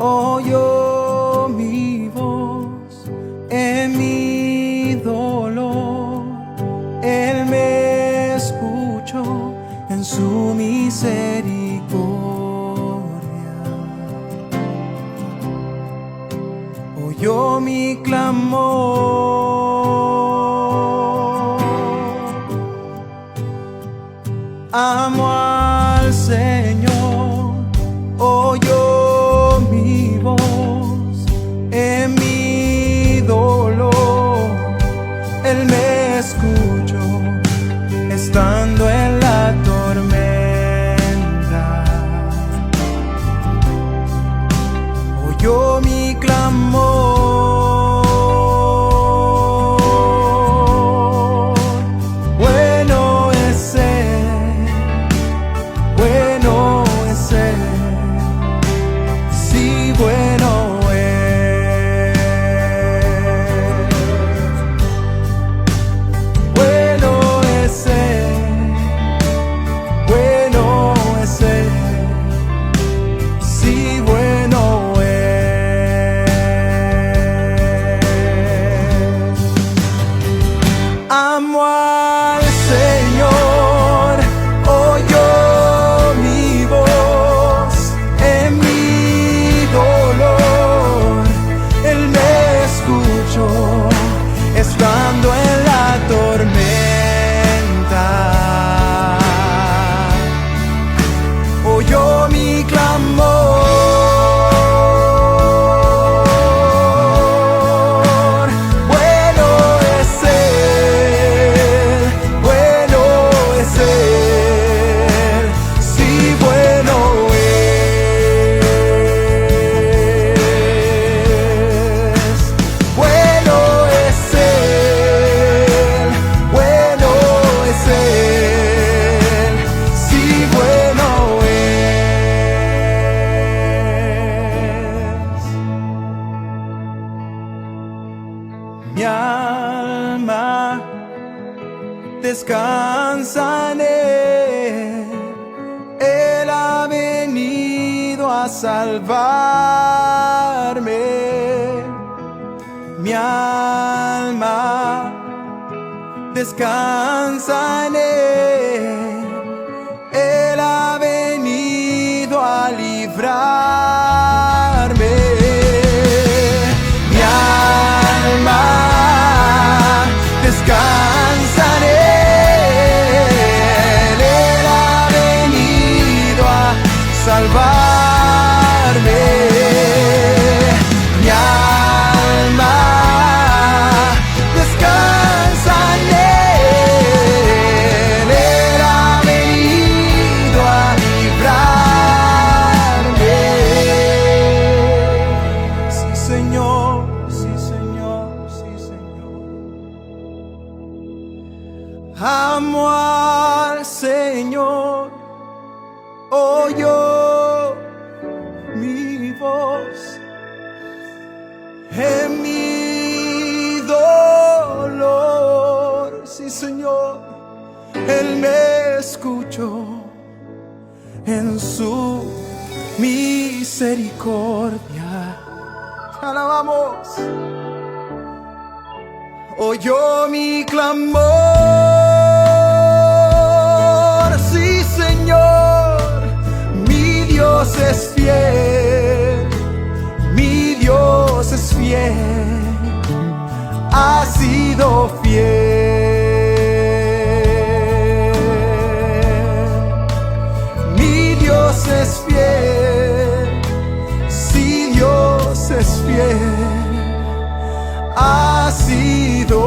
oyó mi voz en mi dolor. Él me escuchó en su misericordia. Oyó mi clamor. Amo al Señor, oyó mi voz en mi dolor. Él me escuchó estando en la tormenta. Oyó mi clamor. Bueno es Él, bueno es Él, sí, bueno es. Bueno es Él, bueno es Él, sí, bueno es. Amo al Señor, oyó mi voz en mi dolor. Él me escuchó estando en la tormenta. Oyó mi clamor. Bueno es Él, bueno es Él, sí, bueno es. Bueno es Él, bueno es Él, sí, bueno es. Mi alma descansa en Él. Él ha venido a salvarme. Mi alma descansa en Él. Él ha venido a librarme. Mi alma descansa en Él. Él ha venido a salvarme. Mi alma descansa en Él. Él ha venido a librarme. Sí, Señor, sí, Señor, sí, Señor. Amo al Señor, oyó mi voz en mi dolor. Sí, Señor, Él me escuchó en su misericordia. Alabamos. Oyó mi clamor. Sí, Señor, mi Dios es fiel, mi Dios es fiel, ha sido fiel. Mi Dios es fiel, sí, Dios es fiel, ha sido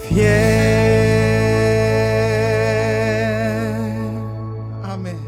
fiel. Amén.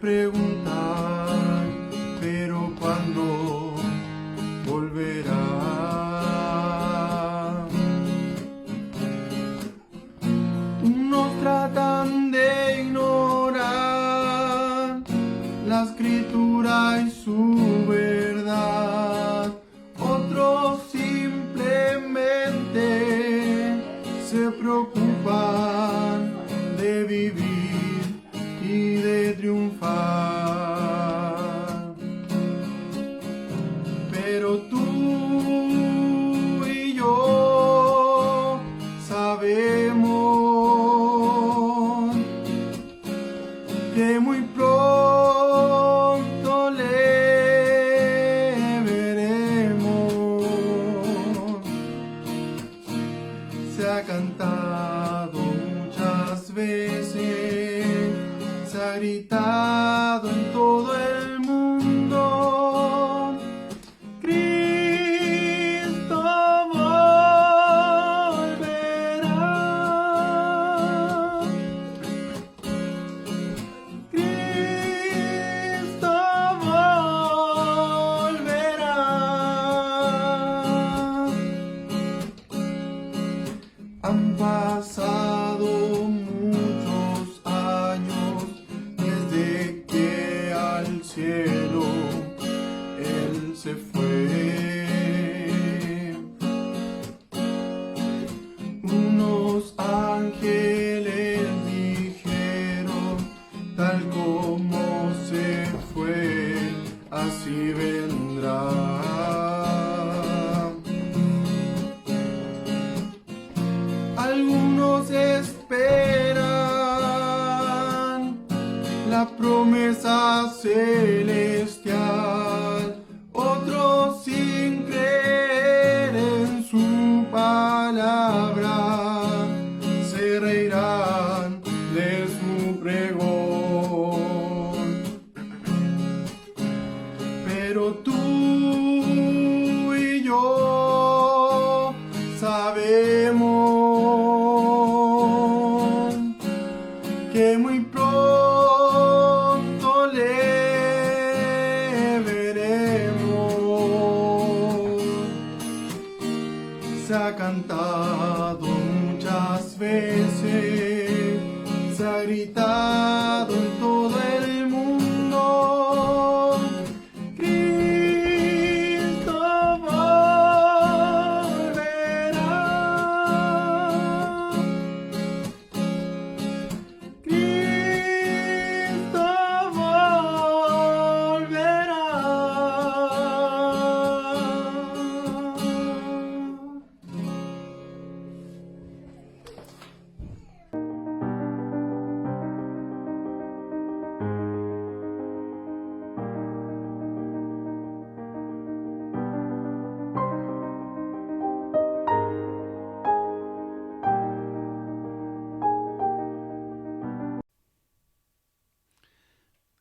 preguntar, pero ¿cuándo volverá? Unos tratan de ignorar la escritura y su verdad, otros simplemente se preocupan de vivir y de triunfar. Pero tú y yo sabemos que muy pronto le veremos. Se ha cantado muchas veces, se ha gritado en todo el mundo: Cristo volverá. Cristo volverá. Han pasado muchos años desde que al cielo Él se fue. Unos ángeles dijeron: tal como se fue, así vendrá. Algunos esperan la promesa celestial, otros sin creer en su palabra se reirán de su pregón. Pero tú y yo sabemos que muy pronto le veremos. Se ha cantado muchas veces, se ha gritado en todo el mundo: Cristo volverá. Cristo volverá.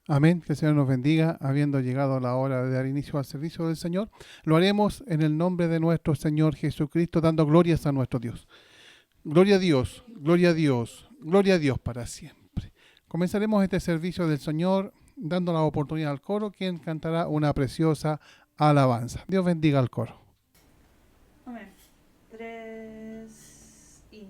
Amén, que el Señor nos bendiga. Habiendo llegado la hora de dar inicio al servicio del Señor, lo haremos en el nombre de nuestro Señor Jesucristo, dando glorias a nuestro Dios. Gloria a Dios, gloria a Dios, gloria a Dios para siempre. Comenzaremos este servicio del Señor dando la oportunidad al coro, quien cantará una preciosa alabanza. Dios bendiga al coro. Amén. 3 y...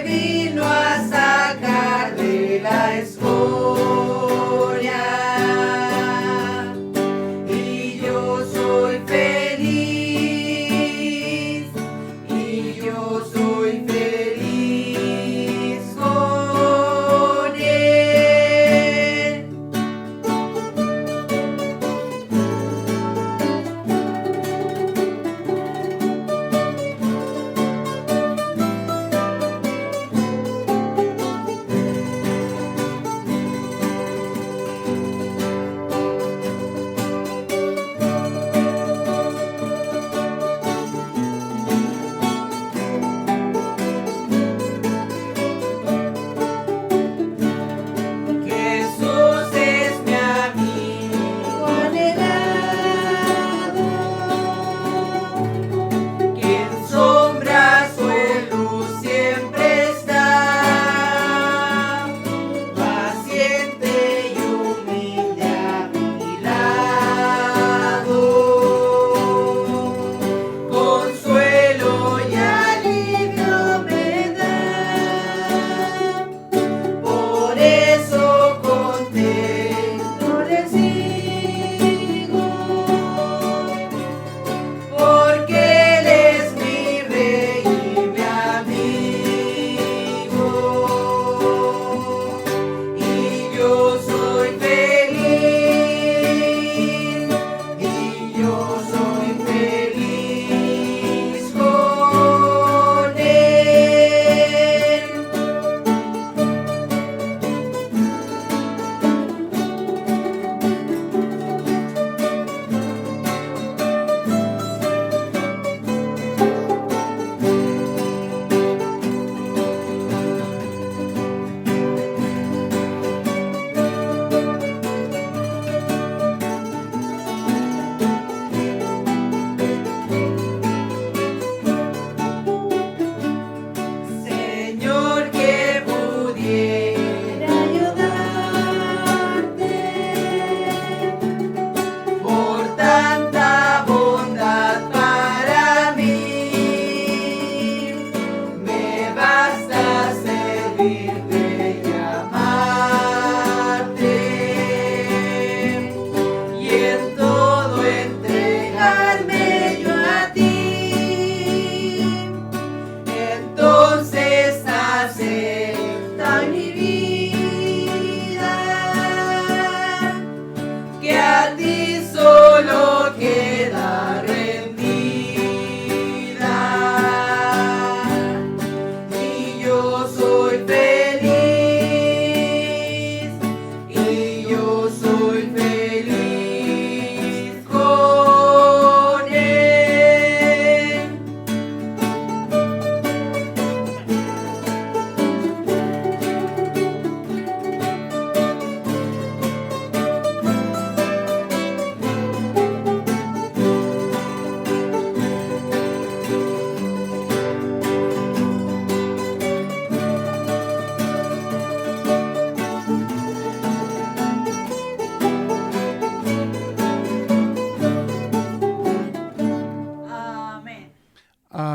vino a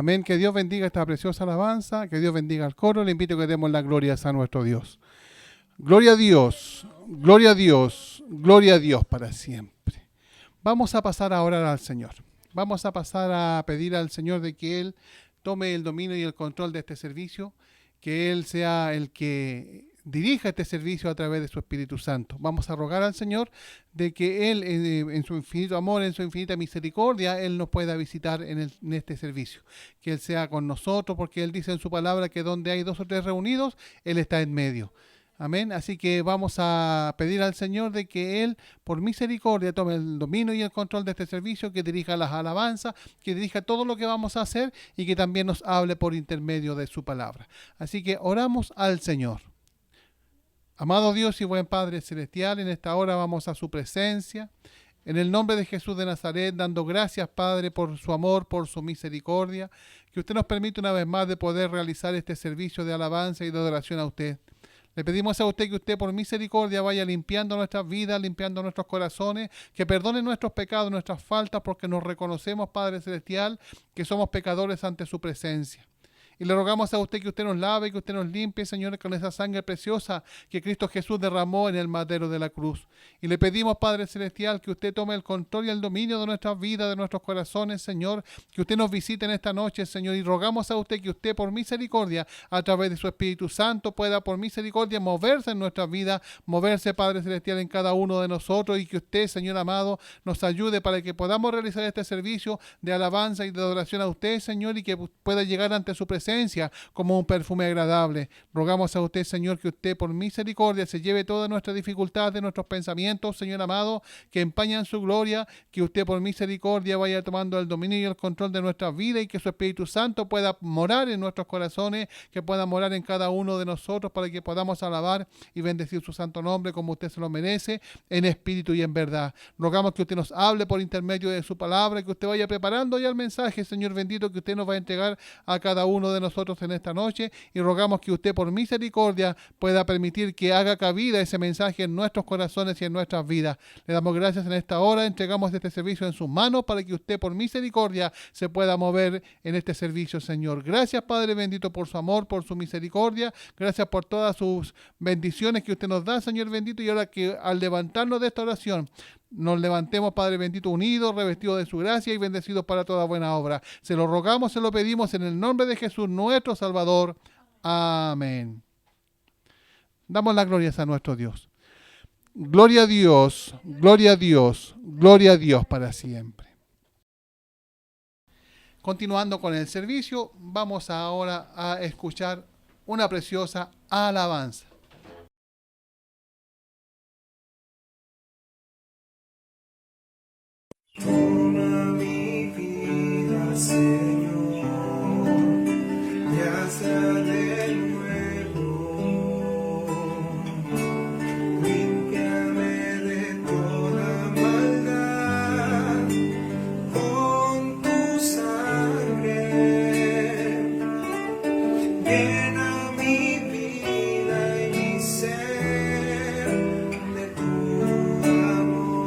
Amén. Que Dios bendiga esta preciosa alabanza, que Dios bendiga al coro. Le invito a que demos las glorias a nuestro Dios. Gloria a Dios, gloria a Dios, gloria a Dios para siempre. Vamos a pasar a orar al Señor. Vamos a pasar a pedir al Señor de que Él tome el dominio y el control de este servicio, que Él sea el que dirija este servicio a través de su Espíritu Santo. Vamos a rogar al Señor de que Él, en su infinito amor, en su infinita misericordia, Él nos pueda visitar en este servicio. Que Él sea con nosotros, porque Él dice en su palabra que donde hay 2 o 3 reunidos, Él está en medio. Amén. Así que vamos a pedir al Señor de que Él, por misericordia, tome el dominio y el control de este servicio, que dirija las alabanzas, que dirija todo lo que vamos a hacer y que también nos hable por intermedio de su palabra. Así que oramos al Señor. Amado Dios y buen Padre Celestial, en esta hora vamos a su presencia. En el nombre de Jesús de Nazaret, dando gracias, Padre, por su amor, por su misericordia, que usted nos permite una vez más de poder realizar este servicio de alabanza y de adoración a usted. Le pedimos a usted que usted por misericordia vaya limpiando nuestras vidas, limpiando nuestros corazones, que perdone nuestros pecados, nuestras faltas, porque nos reconocemos, Padre Celestial, que somos pecadores ante su presencia. Y le rogamos a usted que usted nos lave, que usted nos limpie, Señor, con esa sangre preciosa que Cristo Jesús derramó en el madero de la cruz. Y le pedimos, Padre Celestial, que usted tome el control y el dominio de nuestras vidas, de nuestros corazones, Señor, que usted nos visite en esta noche, Señor, y rogamos a usted que usted por misericordia, a través de su Espíritu Santo, pueda por misericordia moverse en nuestras vidas, moverse, Padre Celestial, en cada uno de nosotros, y que usted, Señor amado, nos ayude para que podamos realizar este servicio de alabanza y de adoración a usted, Señor, y que pueda llegar ante su presencia como un perfume agradable. Rogamos a usted, Señor, que usted por misericordia se lleve todas nuestras dificultades de nuestros pensamientos, Señor amado, que empañan su gloria, que usted por misericordia vaya tomando el dominio y el control de nuestra vida y que su Espíritu Santo pueda morar en nuestros corazones, que pueda morar en cada uno de nosotros para que podamos alabar y bendecir su santo nombre como usted se lo merece, en espíritu y en verdad. Rogamos que usted nos hable por intermedio de su palabra, que usted vaya preparando ya el mensaje, Señor bendito, que usted nos va a entregar a cada uno de nosotros en esta noche, y rogamos que usted por misericordia pueda permitir que haga cabida ese mensaje en nuestros corazones y en nuestras vidas. Le damos gracias en esta hora, entregamos este servicio en sus manos para que usted por misericordia se pueda mover en este servicio, Señor. Gracias, Padre bendito, por su amor, por su misericordia. Gracias por todas sus bendiciones que usted nos da, Señor bendito, y ahora que al levantarnos de esta oración nos levantemos, Padre bendito, unidos, revestidos de su gracia y bendecidos para toda buena obra. Se lo rogamos, se lo pedimos en el nombre de Jesús, nuestro Salvador. Amén. Damos las glorias a nuestro Dios. Gloria a Dios, gloria a Dios, gloria a Dios para siempre. Continuando con el servicio, vamos ahora a escuchar una preciosa alabanza. Toma mi vida, Señor, y hazla de nuevo. Límpiame de toda maldad con tu sangre. Llena mi vida y mi ser de tu amor.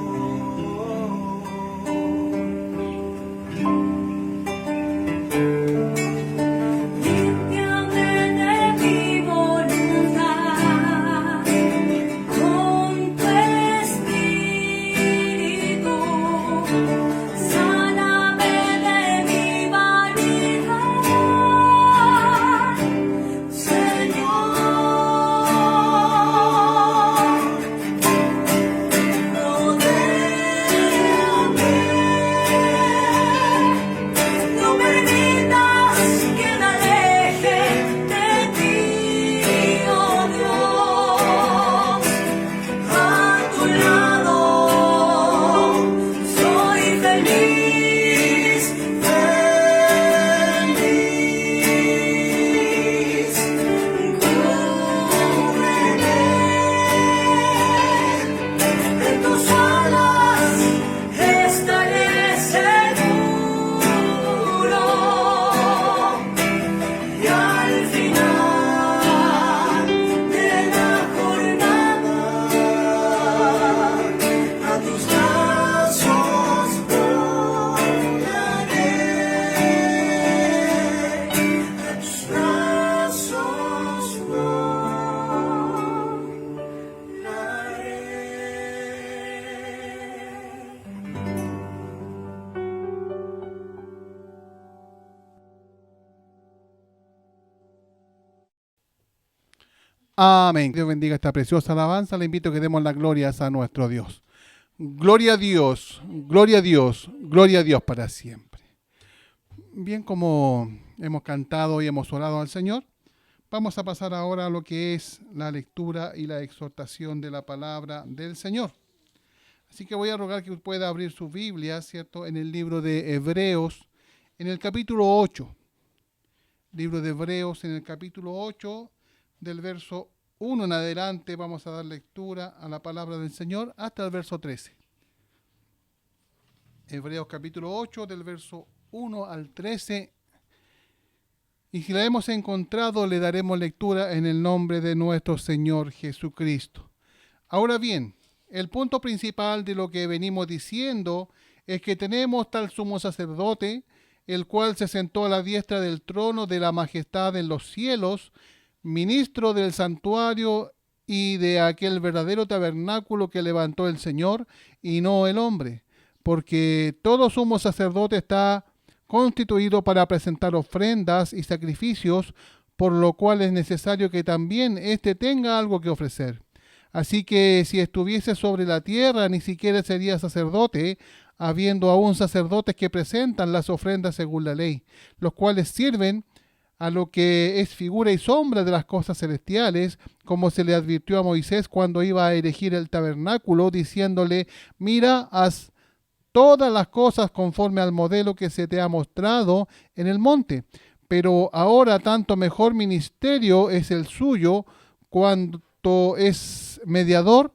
Amén. Dios bendiga esta preciosa alabanza. Le invito a que demos las glorias a nuestro Dios. Gloria a Dios, gloria a Dios, gloria a Dios para siempre. Bien, como hemos cantado y hemos orado al Señor, vamos a pasar ahora a lo que es la lectura y la exhortación de la palabra del Señor. Así que voy a rogar que pueda abrir su Biblia, ¿cierto?, en el libro de Hebreos, en el capítulo 8. Libro de Hebreos, en el capítulo 8, del verso 1 en adelante, vamos a dar lectura a la palabra del Señor hasta el verso 13. Hebreos capítulo 8, del verso 1 al 13. Y si la hemos encontrado, le daremos lectura en el nombre de nuestro Señor Jesucristo. Ahora bien, el punto principal de lo que venimos diciendo es que tenemos tal sumo sacerdote, el cual se sentó a la diestra del trono de la majestad en los cielos, ministro del santuario y de aquel verdadero tabernáculo que levantó el Señor y no el hombre, porque todo sumo sacerdote está constituido para presentar ofrendas y sacrificios, por lo cual es necesario que también éste tenga algo que ofrecer. Así que si estuviese sobre la tierra, ni siquiera sería sacerdote, habiendo aún sacerdotes que presentan las ofrendas según la ley, los cuales sirven a lo que es figura y sombra de las cosas celestiales, como se le advirtió a Moisés cuando iba a erigir el tabernáculo, diciéndole: mira, haz todas las cosas conforme al modelo que se te ha mostrado en el monte. Pero ahora tanto mejor ministerio es el suyo, cuanto es mediador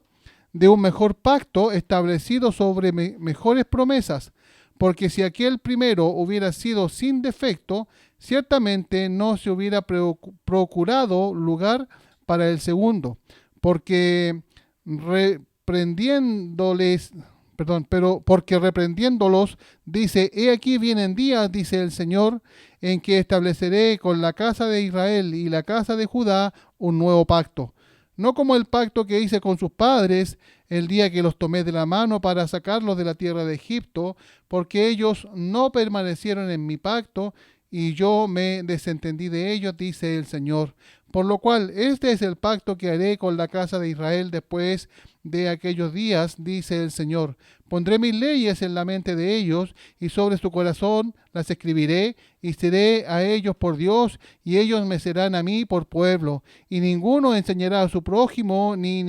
de un mejor pacto establecido sobre mejores promesas. Porque si aquel primero hubiera sido sin defecto, ciertamente no se hubiera procurado lugar para el segundo, porque reprendiéndolos, dice: he aquí vienen días, dice el Señor, en que estableceré con la casa de Israel y la casa de Judá un nuevo pacto, no como el pacto que hice con sus padres el día que los tomé de la mano para sacarlos de la tierra de Egipto, porque ellos no permanecieron en mi pacto, y yo me desentendí de ellos, dice el Señor. Por lo cual, este es el pacto que haré con la casa de Israel después de aquellos días, dice el Señor. Pondré mis leyes en la mente de ellos, y sobre su corazón las escribiré, y seré a ellos por Dios, y ellos me serán a mí por pueblo. Y ninguno enseñará a su prójimo, ni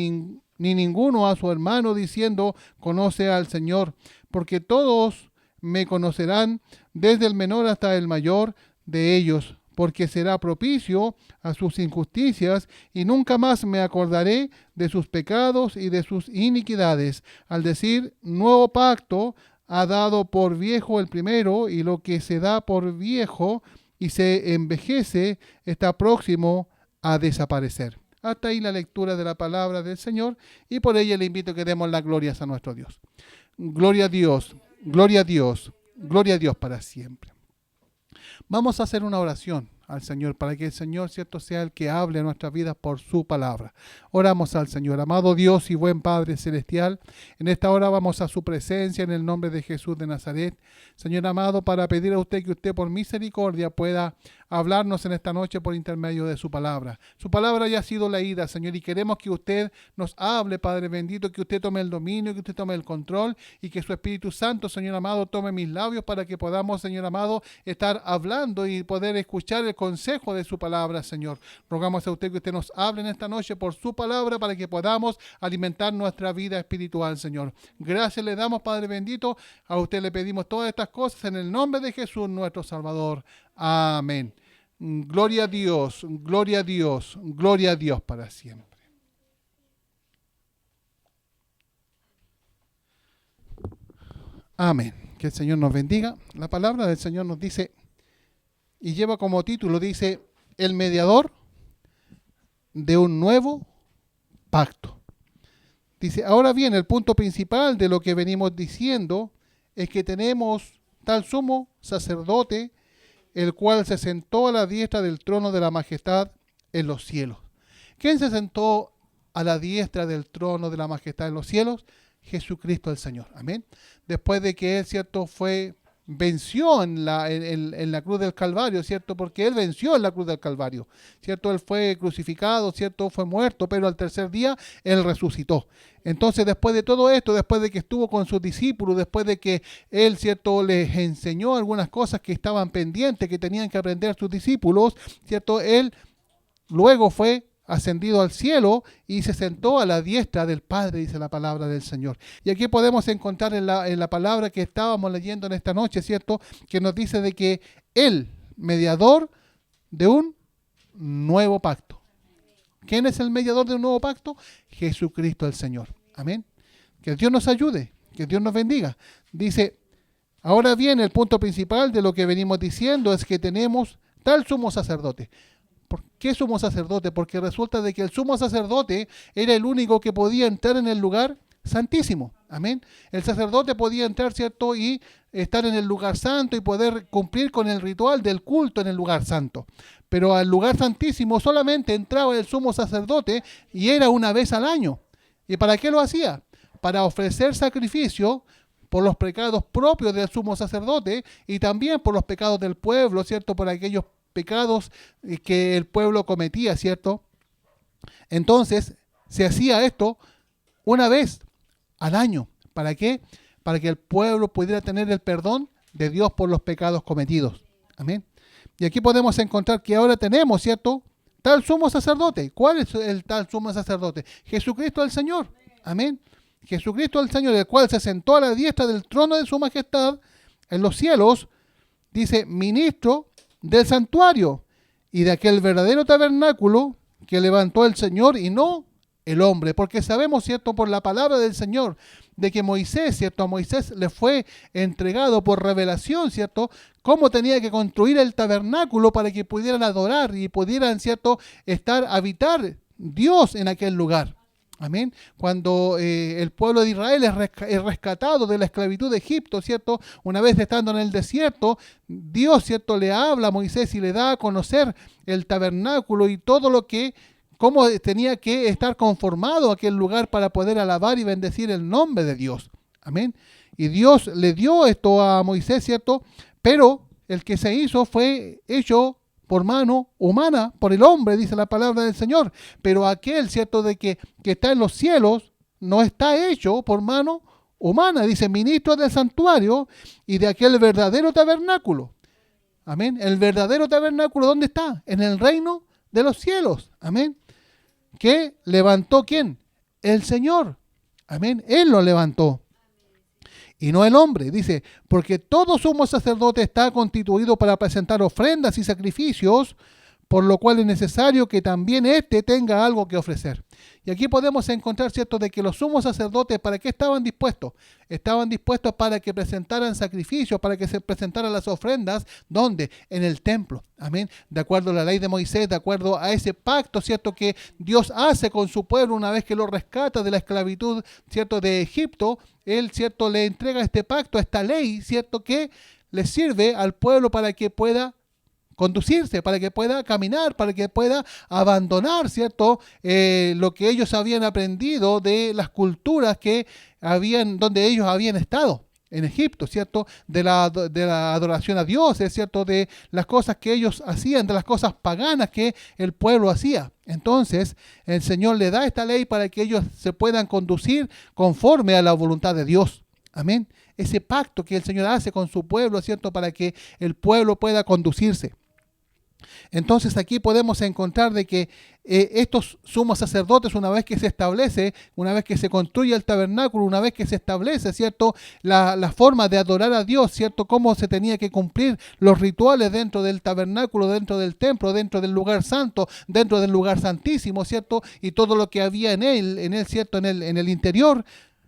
ninguno a su hermano, diciendo: conoce al Señor, porque todos me conocerán, desde el menor hasta el mayor de ellos, porque será propicio a sus injusticias, y nunca más me acordaré de sus pecados y de sus iniquidades. Al decir nuevo pacto, ha dado por viejo el primero, y lo que se da por viejo y se envejece está próximo a desaparecer. Hasta ahí la lectura de la palabra del Señor, y por ella le invito a que demos las glorias a nuestro Dios. Gloria a Dios, gloria a Dios, gloria a Dios para siempre. Vamos a hacer una oración al Señor para que el Señor, cierto, sea el que hable a nuestras vidas por su palabra. Oramos al Señor. Amado Dios y buen Padre celestial, en esta hora vamos a su presencia en el nombre de Jesús de Nazaret. Señor amado, para pedir a usted que usted por misericordia pueda hablarnos en esta noche por intermedio de su palabra. Su palabra ya ha sido leída, Señor, y queremos que usted nos hable, Padre bendito, que usted tome el dominio, que usted tome el control, y que su Espíritu Santo, Señor amado, tome mis labios para que podamos, Señor amado, estar hablando y poder escuchar el consejo de su palabra, Señor. Rogamos a usted que usted nos hable en esta noche por su palabra para que podamos alimentar nuestra vida espiritual, Señor. Gracias le damos, Padre bendito. A usted le pedimos todas estas cosas en el nombre de Jesús, nuestro Salvador. Amén. Gloria a Dios, gloria a Dios, gloria a Dios para siempre. Amén. Que el Señor nos bendiga. La palabra del Señor nos dice, y lleva como título, dice: el mediador de un nuevo pacto. Dice: ahora bien, el punto principal de lo que venimos diciendo es que tenemos tal sumo sacerdote, el cual se sentó a la diestra del trono de la majestad en los cielos. ¿Quién se sentó a la diestra del trono de la majestad en los cielos? Jesucristo el Señor. Amén. Después de que Él, cierto, fue venció en la cruz del Calvario, ¿cierto? Porque Él venció en la cruz del Calvario, ¿cierto? Él fue crucificado, ¿cierto? Fue muerto, pero al tercer día Él resucitó. Entonces, después de todo esto, después de que estuvo con sus discípulos, después de que Él, ¿cierto?, les enseñó algunas cosas que estaban pendientes, que tenían que aprender sus discípulos, ¿cierto? Él luego fue ascendido al cielo y se sentó a la diestra del Padre, dice la palabra del Señor. Y aquí podemos encontrar en la palabra que estábamos leyendo en esta noche, ¿cierto?, que nos dice de que Él, mediador de un nuevo pacto. ¿Quién es el mediador de un nuevo pacto? Jesucristo el Señor. Amén. Que Dios nos ayude, que Dios nos bendiga. Dice, ahora bien, el punto principal de lo que venimos diciendo es que tenemos tal sumo sacerdote. ¿Por qué sumo sacerdote? Porque resulta de que el sumo sacerdote era el único que podía entrar en el lugar santísimo. Amén. El sacerdote podía entrar, ¿cierto?, y estar en el lugar santo y poder cumplir con el ritual del culto en el lugar santo. Pero al lugar santísimo solamente entraba el sumo sacerdote y era una vez al año. ¿Y para qué lo hacía? Para ofrecer sacrificio por los pecados propios del sumo sacerdote y también por los pecados del pueblo, ¿cierto?, por aquellos pecados que el pueblo cometía, ¿cierto? Entonces, se hacía esto una vez al año. ¿Para qué? Para que el pueblo pudiera tener el perdón de Dios por los pecados cometidos. Amén. Y aquí podemos encontrar que ahora tenemos, ¿cierto?, tal sumo sacerdote. ¿Cuál es el tal sumo sacerdote? Jesucristo el Señor. Amén. Jesucristo el Señor, el cual se sentó a la diestra del trono de su majestad en los cielos, dice, ministro del santuario y de aquel verdadero tabernáculo que levantó el Señor y no el hombre, porque sabemos, ¿cierto?, por la palabra del Señor, de que Moisés, ¿cierto?, a Moisés le fue entregado por revelación, ¿cierto?, cómo tenía que construir el tabernáculo para que pudieran adorar y pudieran, ¿cierto?, habitar Dios en aquel lugar. Amén. Cuando el pueblo de Israel es rescatado de la esclavitud de Egipto, ¿cierto? Una vez estando en el desierto, Dios, ¿cierto?, le habla a Moisés y le da a conocer el tabernáculo y todo lo que, cómo tenía que estar conformado aquel lugar para poder alabar y bendecir el nombre de Dios. Amén. Y Dios le dio esto a Moisés, ¿cierto? Pero el que se hizo fue hecho por mano humana, por el hombre, dice la palabra del Señor. Pero aquel, ¿cierto?, de que está en los cielos, no está hecho por mano humana. Dice, ministro del santuario y de aquel verdadero tabernáculo. Amén. El verdadero tabernáculo, ¿dónde está? En el reino de los cielos. Amén. ¿Que levantó quién? El Señor. Amén. Él lo levantó. Y no el hombre, dice, porque todo sumo sacerdote está constituido para presentar ofrendas y sacrificios, por lo cual es necesario que también éste tenga algo que ofrecer. Y aquí podemos encontrar, ¿cierto?, de que los sumos sacerdotes, ¿para qué estaban dispuestos? Estaban dispuestos para que presentaran sacrificios, para que se presentaran las ofrendas, ¿dónde? En el templo. Amén. De acuerdo a la ley de Moisés, de acuerdo a ese pacto, ¿cierto?, que Dios hace con su pueblo una vez que lo rescata de la esclavitud, ¿cierto?, de Egipto. Él, ¿cierto?, le entrega este pacto, esta ley, ¿cierto?, que le sirve al pueblo para que pueda conducirse, para que pueda caminar, para que pueda abandonar, ¿cierto?, lo que ellos habían aprendido de las culturas que habían, donde ellos habían estado en Egipto, ¿cierto?, de la adoración a dioses, ¿cierto?, de las cosas que ellos hacían, de las cosas paganas que el pueblo hacía. Entonces, el Señor le da esta ley para que ellos se puedan conducir conforme a la voluntad de Dios. Amén. Ese pacto que el Señor hace con su pueblo, ¿cierto?, para que el pueblo pueda conducirse. Entonces aquí podemos encontrar de que estos sumos sacerdotes, una vez que se establece, una vez que se construye el tabernáculo, una vez que se establece, ¿cierto?, la forma de adorar a Dios, ¿cierto?, cómo se tenía que cumplir los rituales dentro del tabernáculo, dentro del templo, dentro del lugar santo, dentro del lugar santísimo, ¿cierto?, y todo lo que había en él, ¿cierto?, en el interior.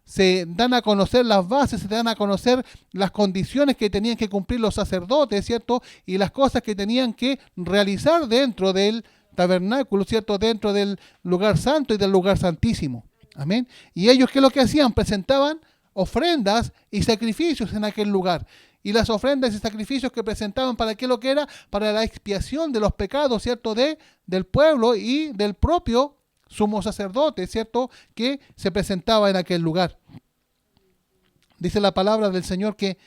Se dan a conocer las bases, se dan a conocer las condiciones que tenían que cumplir los sacerdotes, ¿cierto? Y las cosas que tenían que realizar dentro del tabernáculo, ¿cierto? Dentro del lugar santo y del lugar santísimo. Amén. Y ellos, ¿qué es lo que hacían? Presentaban ofrendas y sacrificios en aquel lugar. Y las ofrendas y sacrificios que presentaban, ¿para qué lo que era? Para la expiación de los pecados, ¿cierto? Del pueblo y del propio sumo sacerdote, ¿cierto?, que se presentaba en aquel lugar. Dice la palabra del Señor que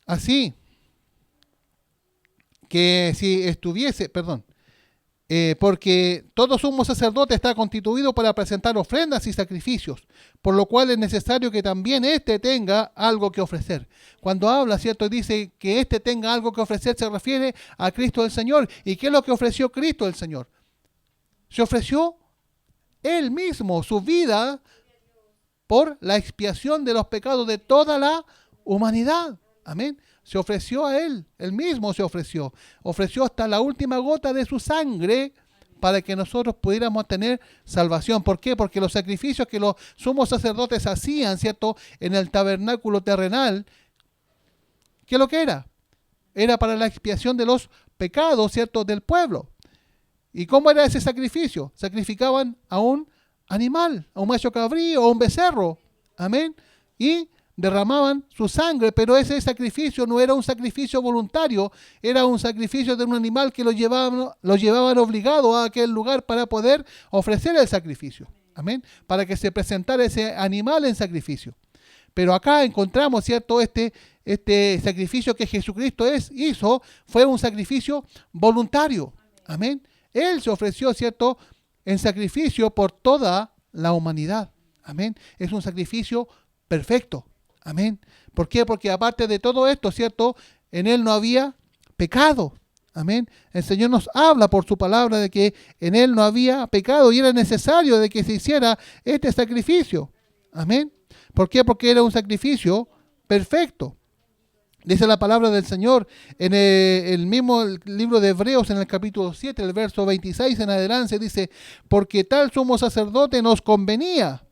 Así que si estuviese, porque todo sumo sacerdote está constituido para presentar ofrendas y sacrificios, por lo cual es necesario que también éste tenga algo que ofrecer. Cuando habla, ¿cierto? Dice que éste tenga algo que ofrecer, se refiere a Cristo el Señor. ¿Y qué es lo que ofreció Cristo el Señor? Se ofreció Él mismo, su vida, por la expiación de los pecados de toda la humanidad. Amén. Se ofreció a Él mismo se ofreció hasta la última gota de su sangre para que nosotros pudiéramos tener salvación. ¿Por qué? Porque los sacrificios que los sumos sacerdotes hacían, ¿cierto?, en el tabernáculo terrenal, ¿qué es lo que era? Era para la expiación de los pecados, ¿cierto?, del pueblo. ¿Y cómo era ese sacrificio? Sacrificaban a un animal, a un macho cabrío o un becerro. Amén. Y derramaban su sangre, pero ese sacrificio no era un sacrificio voluntario, era un sacrificio de un animal que lo llevaban obligado a aquel lugar para poder ofrecer el sacrificio. Amén. Para que se presentara ese animal en sacrificio. Pero acá encontramos, ¿cierto? Este sacrificio que Jesucristo hizo fue un sacrificio voluntario. Amén. Él se ofreció, ¿cierto?, en sacrificio por toda la humanidad. Amén. Es un sacrificio perfecto. Amén. ¿Por qué? Porque aparte de todo esto, ¿cierto?, en Él no había pecado. Amén. El Señor nos habla por su palabra de que en Él no había pecado y era necesario de que se hiciera este sacrificio. Amén. ¿Por qué? Porque era un sacrificio perfecto. Dice la palabra del Señor en el mismo libro de Hebreos, en el capítulo 7, el verso 26 en adelante, dice: porque tal sumo sacerdote nos convenía,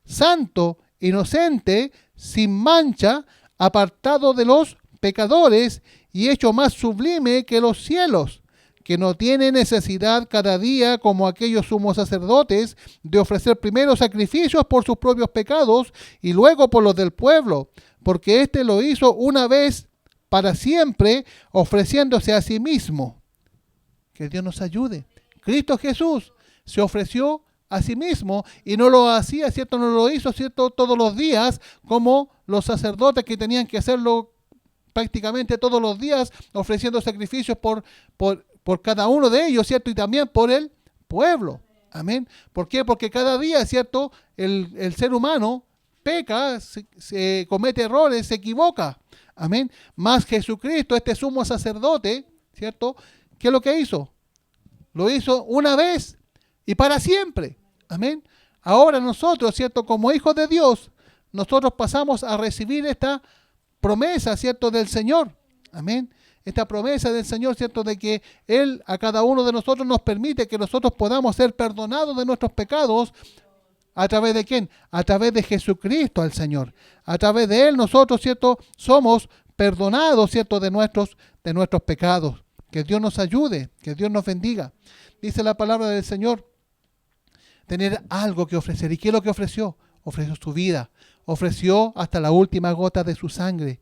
santo, inocente, sin mancha, apartado de los pecadores y hecho más sublime que los cielos, que no tiene necesidad cada día, como aquellos sumos sacerdotes, de ofrecer primero sacrificios por sus propios pecados y luego por los del pueblo, porque éste lo hizo una vez para siempre, ofreciéndose a sí mismo. Que Dios nos ayude. Cristo Jesús se ofreció a sí mismo y no lo hacía, ¿cierto? No lo hizo, ¿cierto?, todos los días, como los sacerdotes que tenían que hacerlo prácticamente todos los días, ofreciendo sacrificios por cada uno de ellos, ¿cierto? Y también por el pueblo. Amén. ¿Por qué? Porque cada día, ¿cierto?, el ser humano peca, se comete errores, se equivoca. Amén. Más Jesucristo, este sumo sacerdote, ¿cierto?, ¿qué es lo que hizo? Lo hizo una vez y para siempre. Amén. Ahora nosotros, ¿cierto?, como hijos de Dios, nosotros pasamos a recibir esta promesa, ¿cierto?, del Señor. Amén. Esta promesa del Señor, ¿cierto?, de que Él a cada uno de nosotros nos permite que nosotros podamos ser perdonados de nuestros pecados. ¿A través de quién? A través de Jesucristo al Señor. A través de Él nosotros, ¿cierto?, somos perdonados, ¿cierto?, de nuestros pecados. Que Dios nos ayude, que Dios nos bendiga. Dice la palabra del Señor, tener algo que ofrecer. ¿Y qué es lo que ofreció? Ofreció su vida. Ofreció hasta la última gota de su sangre.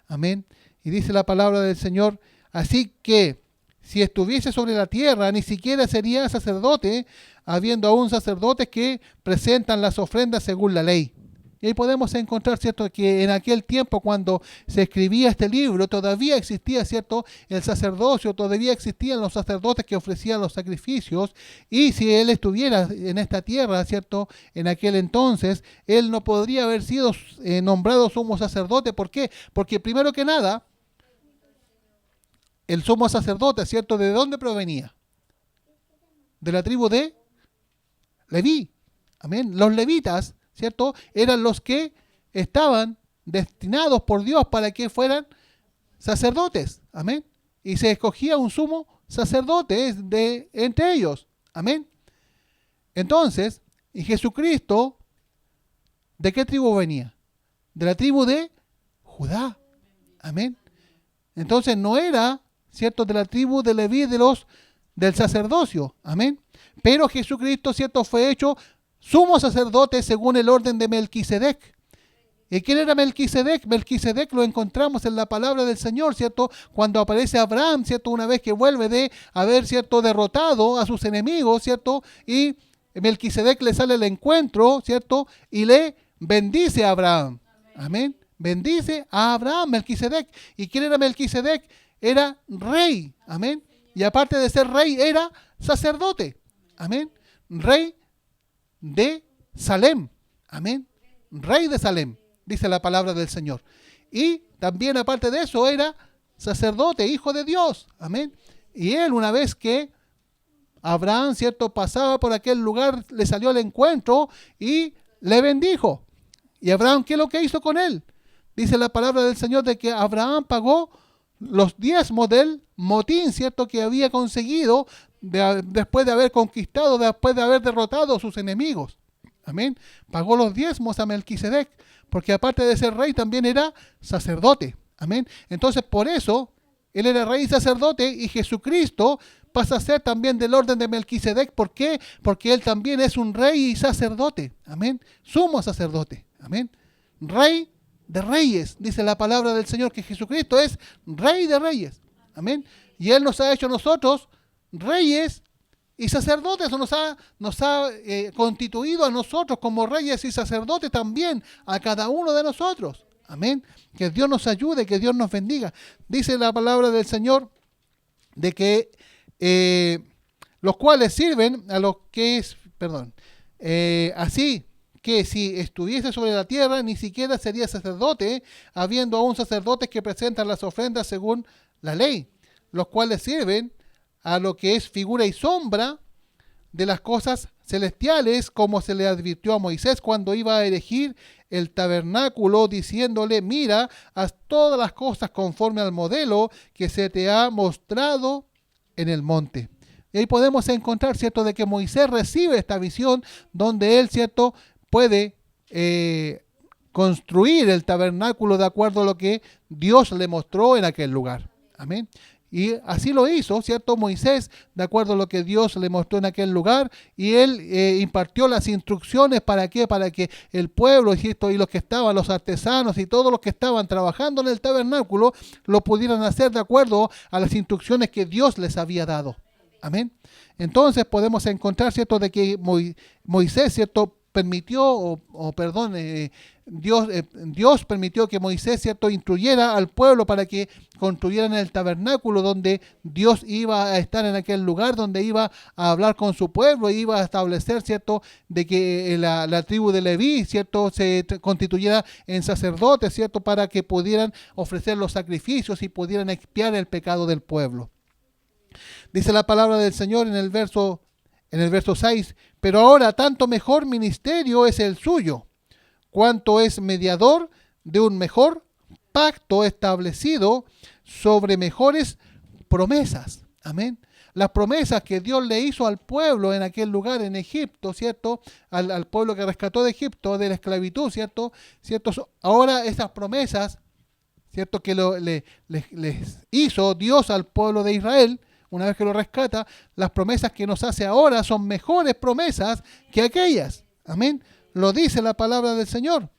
Amén. Y dice la palabra del Señor, así que si estuviese sobre la tierra, ni siquiera sería sacerdote, habiendo aún sacerdotes que presentan las ofrendas según la ley. Y ahí podemos encontrar, ¿cierto?, que en aquel tiempo cuando se escribía este libro, todavía existía, ¿cierto?, el sacerdocio, todavía existían los sacerdotes que ofrecían los sacrificios, y si él estuviera en esta tierra, ¿cierto?, en aquel entonces, él no podría haber sido nombrado sumo sacerdote. ¿Por qué? Porque primero que nada, el sumo sacerdote, ¿cierto?, ¿de dónde provenía? De la tribu de Leví. Amén. Los levitas, ¿cierto?, eran los que estaban destinados por Dios para que fueran sacerdotes. Amén. Y se escogía un sumo sacerdote entre ellos. Amén. Entonces, y Jesucristo, ¿de qué tribu venía? De la tribu de Judá. Amén. Entonces no era, ¿cierto?, de la tribu de Leví, del sacerdocio. Amén. Pero Jesucristo, ¿cierto?, fue hecho sumo sacerdote según el orden de Melquisedec. ¿Y quién era Melquisedec? Melquisedec lo encontramos en la palabra del Señor, ¿cierto? Cuando aparece Abraham, ¿cierto?, una vez que vuelve de haber, ¿cierto?, derrotado a sus enemigos, ¿cierto? Y Melquisedec le sale al encuentro, ¿cierto?, y le bendice a Abraham. Amén. bendice a Abraham, Melquisedec. ¿Y quién era Melquisedec? Era rey, amén. Y aparte de ser rey, era sacerdote, amén. Rey de Salem, amén. Rey de Salem, dice la palabra del Señor. Y también aparte de eso era sacerdote, hijo de Dios, amén. Y él, una vez que Abraham, cierto, pasaba por aquel lugar, le salió al encuentro y le bendijo. ¿Y Abraham qué es lo que hizo con él? Dice la palabra del Señor de que Abraham pagó los diezmos del motín, cierto, que había conseguido después de haber conquistado, después de haber derrotado a sus enemigos. Amén. Pagó los diezmos a Melquisedec, porque aparte de ser rey también era sacerdote. Amén. Entonces por eso él era rey y sacerdote, y Jesucristo pasa a ser también del orden de Melquisedec. ¿Por qué? Porque él también es un rey y sacerdote. Amén. Sumo sacerdote. Amén. Rey de reyes, dice la palabra del Señor, que Jesucristo es rey de reyes. Amén. Y él nos ha hecho a nosotros reyes y sacerdotes, nos ha constituido a nosotros como reyes y sacerdotes también, a cada uno de nosotros. Amén. Que Dios nos ayude, que Dios nos bendiga. Dice la palabra del Señor de que los cuales sirven a los que es, así que si estuviese sobre la tierra, ni siquiera sería sacerdote, habiendo aún sacerdotes que presentan las ofrendas según la ley, los cuales sirven a lo que es figura y sombra de las cosas celestiales, como se le advirtió a Moisés cuando iba a erigir el tabernáculo, diciéndole: mira, haz todas las cosas conforme al modelo que se te ha mostrado en el monte. Y ahí podemos encontrar, cierto, de que Moisés recibe esta visión donde él, cierto, puede construir el tabernáculo de acuerdo a lo que Dios le mostró en aquel lugar. Amén. Y así lo hizo, ¿cierto? Moisés, de acuerdo a lo que Dios le mostró en aquel lugar, y él impartió las instrucciones. ¿Para qué? Para que el pueblo, ¿cierto? Y los que estaban, los artesanos y todos los que estaban trabajando en el tabernáculo, lo pudieran hacer de acuerdo a las instrucciones que Dios les había dado. Amén. Entonces podemos encontrar, ¿cierto?, de que Moisés, ¿cierto?, permitió, Dios permitió que Moisés, ¿cierto?, instruyera al pueblo para que construyeran el tabernáculo donde Dios iba a estar en aquel lugar, donde iba a hablar con su pueblo, iba a establecer, ¿cierto?, de que la tribu de Leví, ¿cierto?, se constituyera en sacerdotes, ¿cierto?, para que pudieran ofrecer los sacrificios y pudieran expiar el pecado del pueblo. Dice la palabra del Señor en el verso 6, pero ahora tanto mejor ministerio es el suyo, cuanto es mediador de un mejor pacto establecido sobre mejores promesas. Amén. Las promesas que Dios le hizo al pueblo en aquel lugar, en Egipto, ¿cierto? Al pueblo que rescató de Egipto, de la esclavitud, ¿cierto? Ahora esas promesas, ¿cierto?, que les hizo Dios al pueblo de Israel, una vez que lo rescata, las promesas que nos hace ahora son mejores promesas que aquellas. Amén. Lo dice la palabra del Señor.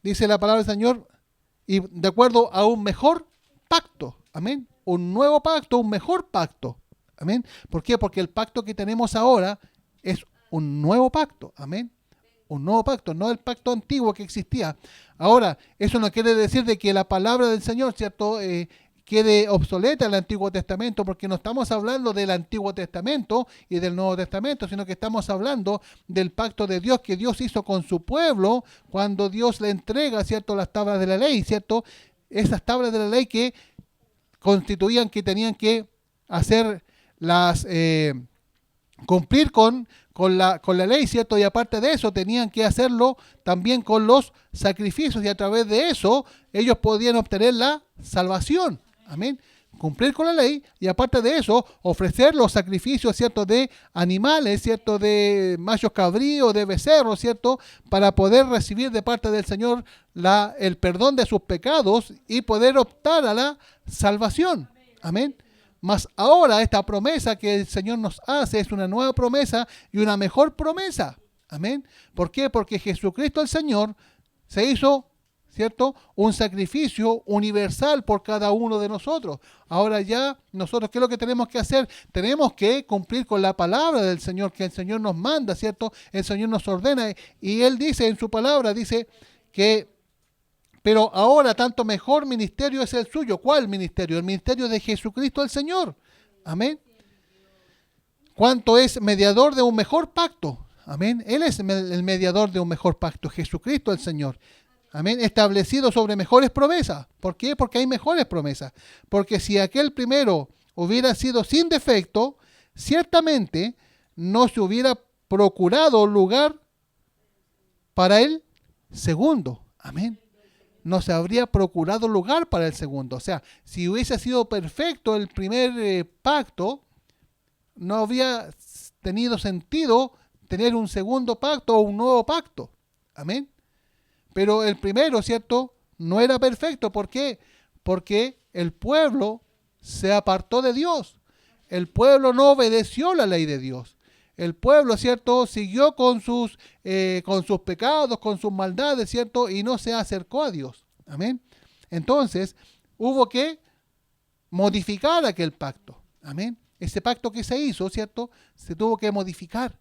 Dice la palabra del Señor, y de acuerdo a un mejor pacto. Amén. Un nuevo pacto, un mejor pacto. Amén. ¿Por qué? Porque el pacto que tenemos ahora es un nuevo pacto. Amén. Un nuevo pacto, no el pacto antiguo que existía. Ahora, eso no quiere decir de que la palabra del Señor, ¿cierto?, quede obsoleta el Antiguo Testamento, porque no estamos hablando del Antiguo Testamento y del Nuevo Testamento, sino que estamos hablando del pacto de Dios que Dios hizo con su pueblo cuando Dios le entrega, ¿cierto?, las tablas de la ley, ¿cierto? Esas tablas de la ley que constituían que tenían que hacer cumplir con la ley, ¿cierto? Y aparte de eso tenían que hacerlo también con los sacrificios, y a través de eso ellos podían obtener la salvación. Amén. Cumplir con la ley, y aparte de eso ofrecer los sacrificios, ¿cierto?, de animales, ¿cierto?, de machos cabríos, de becerros, ¿cierto?, para poder recibir de parte del Señor el perdón de sus pecados y poder optar a la salvación. Amén. Mas ahora esta promesa que el Señor nos hace es una nueva promesa y una mejor promesa. Amén. ¿Por qué? Porque Jesucristo el Señor se hizo, ¿cierto?, un sacrificio universal por cada uno de nosotros. Ahora ya nosotros, ¿qué es lo que tenemos que hacer? Tenemos que cumplir con la palabra del Señor, que el Señor nos manda, ¿cierto? El Señor nos ordena, y Él dice en su palabra, dice que Pero ahora tanto mejor ministerio es el suyo. ¿Cuál ministerio? El ministerio de Jesucristo el Señor. Amén. ¿Cuánto es mediador de un mejor pacto? Amén. Él es el mediador de un mejor pacto, Jesucristo el Señor. Amén. Establecido sobre mejores promesas. ¿Por qué? Porque hay mejores promesas. Porque si aquel primero hubiera sido sin defecto, ciertamente no se hubiera procurado lugar para el segundo. Amén. No se habría procurado lugar para el segundo. O sea, si hubiese sido perfecto el primer pacto, no habría tenido sentido tener un segundo pacto o un nuevo pacto. Amén. Pero el primero, ¿cierto?, no era perfecto. ¿Por qué? Porque el pueblo se apartó de Dios. El pueblo no obedeció la ley de Dios. El pueblo, ¿cierto?, siguió con sus pecados, con sus maldades, ¿cierto?, y no se acercó a Dios. Amén. Entonces, hubo que modificar aquel pacto. Amén. Ese pacto que se hizo, ¿cierto?, se tuvo que modificar.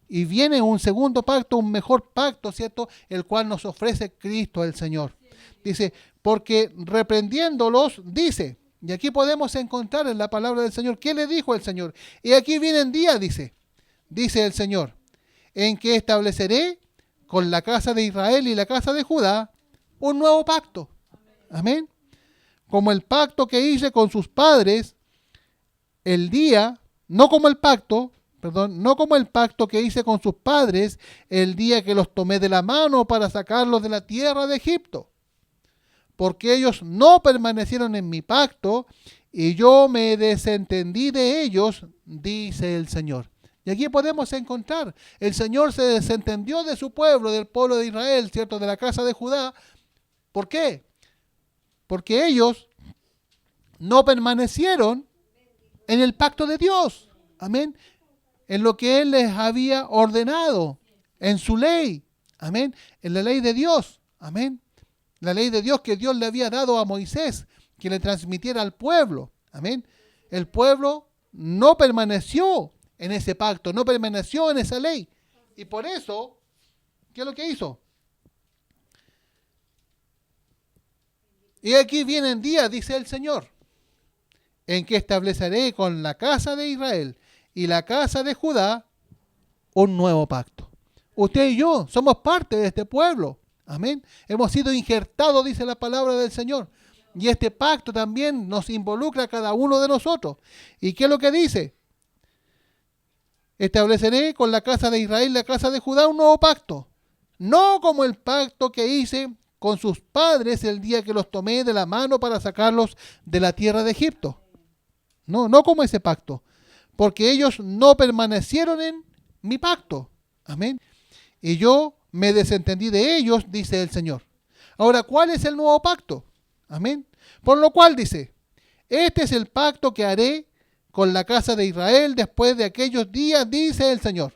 Y viene un segundo pacto, un mejor pacto, ¿cierto?, el cual nos ofrece Cristo el Señor. Dice, porque reprendiéndolos, dice, y aquí podemos encontrar en la palabra del Señor, ¿qué le dijo el Señor? Y aquí vienen días, dice el Señor, en que estableceré con la casa de Israel y la casa de Judá un nuevo pacto. Amén. Como el pacto que hice con sus padres, no como el pacto que hice con sus padres el día que los tomé de la mano para sacarlos de la tierra de Egipto. Porque ellos no permanecieron en mi pacto y yo me desentendí de ellos, dice el Señor. Y aquí podemos encontrar, el Señor se desentendió de su pueblo, del pueblo de Israel, ¿cierto?, de la casa de Judá. ¿Por qué? Porque ellos no permanecieron en el pacto de Dios. Amén. En lo que Él les había ordenado, en su ley. Amén. En la ley de Dios. Amén. La ley de Dios que Dios le había dado a Moisés, que le transmitiera al pueblo. Amén. El pueblo no permaneció en ese pacto, no permaneció en esa ley. Y por eso, ¿qué es lo que hizo? Y aquí vienen días, dice el Señor, en que estableceré con la casa de Israel y la casa de Judá un nuevo pacto. Usted y yo somos parte de este pueblo. Amén. Hemos sido injertados, dice la palabra del Señor. Y este pacto también nos involucra a cada uno de nosotros. ¿Y qué es lo que dice? Estableceré con la casa de Israel y la casa de Judá un nuevo pacto. No como el pacto que hice con sus padres el día que los tomé de la mano para sacarlos de la tierra de Egipto. No como ese pacto. Porque ellos no permanecieron en mi pacto. Amén. Y yo me desentendí de ellos, dice el Señor. Ahora, ¿cuál es el nuevo pacto? Amén. Por lo cual dice, este es el pacto que haré con la casa de Israel después de aquellos días, dice el Señor.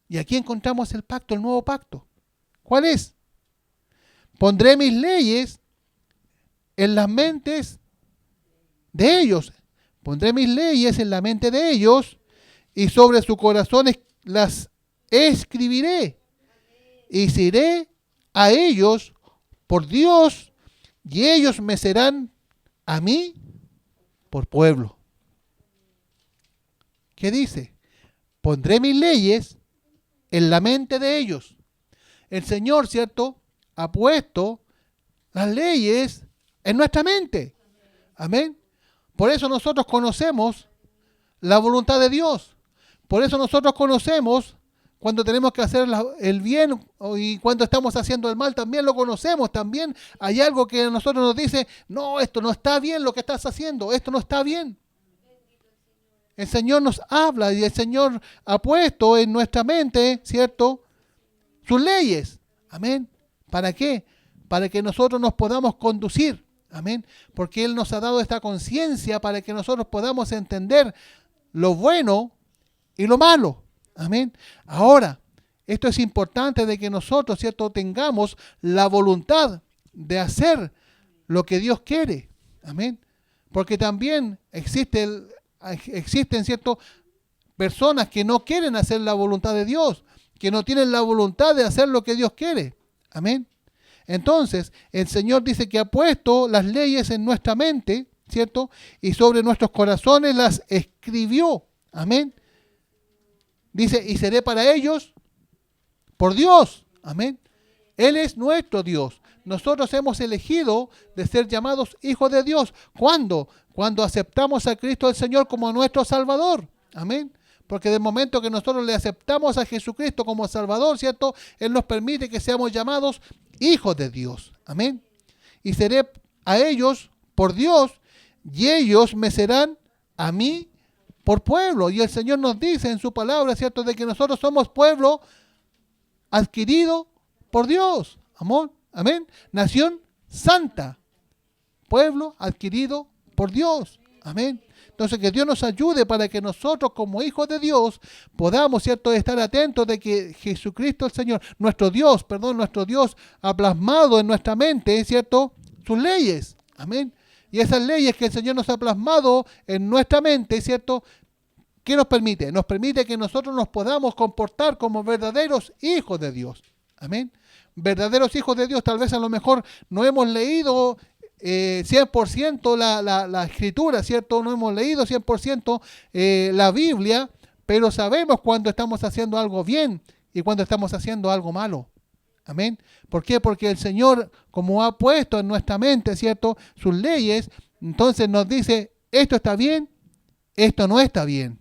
Y aquí encontramos el pacto, el nuevo pacto. ¿Cuál es? Pondré mis leyes en las mentes de ellos. Pondré mis leyes en la mente de ellos y sobre sus corazones las escribiré. Y seré a ellos por Dios y ellos me serán a mí por pueblo. ¿Qué dice? Pondré mis leyes en la mente de ellos. El Señor, ¿cierto?, ha puesto las leyes en nuestra mente. Amén. Por eso nosotros conocemos la voluntad de Dios. Por eso nosotros conocemos cuando tenemos que hacer el bien y cuando estamos haciendo el mal, también lo conocemos. También hay algo que a nosotros nos dice, no, esto no está bien lo que estás haciendo, esto no está bien. El Señor nos habla y el Señor ha puesto en nuestra mente, ¿cierto?, sus leyes. Amén. ¿Para qué? Para que nosotros nos podamos conducir. Amén. Porque Él nos ha dado esta conciencia para que nosotros podamos entender lo bueno y lo malo. Amén. Ahora, esto es importante de que nosotros, ¿cierto?, tengamos la voluntad de hacer lo que Dios quiere. Amén. Porque también existen, ¿cierto?, personas que no quieren hacer la voluntad de Dios, que no tienen la voluntad de hacer lo que Dios quiere. Amén. Entonces, el Señor dice que ha puesto las leyes en nuestra mente, ¿cierto? Y sobre nuestros corazones las escribió. Amén. Dice, y seré para ellos por Dios. Amén. Él es nuestro Dios. Nosotros hemos elegido de ser llamados hijos de Dios. ¿Cuándo? Cuando aceptamos a Cristo el Señor como nuestro Salvador. Amén. Porque del momento que nosotros le aceptamos a Jesucristo como Salvador, ¿cierto? Él nos permite que seamos llamados hijos de Dios. Amén. Y seré a ellos por Dios, y ellos me serán a mí por pueblo. Y el Señor nos dice en su palabra, ¿cierto?, de que nosotros somos pueblo adquirido por Dios. Amor. Amén. Nación santa. Pueblo adquirido por Dios. Amén. Entonces, que Dios nos ayude para que nosotros, como hijos de Dios, podamos, ¿cierto?, estar atentos de que Jesucristo el Señor, nuestro Dios ha plasmado en nuestra mente, ¿cierto?, sus leyes. Amén. Y esas leyes que el Señor nos ha plasmado en nuestra mente, ¿cierto?, ¿qué nos permite? Nos permite que nosotros nos podamos comportar como verdaderos hijos de Dios. Amén. Verdaderos hijos de Dios. Tal vez a lo mejor no hemos leído 100% la escritura, ¿cierto? No hemos leído 100% la Biblia, pero sabemos cuando estamos haciendo algo bien y cuando estamos haciendo algo malo. Amén. ¿Por qué? Porque el Señor, como ha puesto en nuestra mente, ¿cierto?, sus leyes, entonces nos dice, esto está bien, esto no está bien.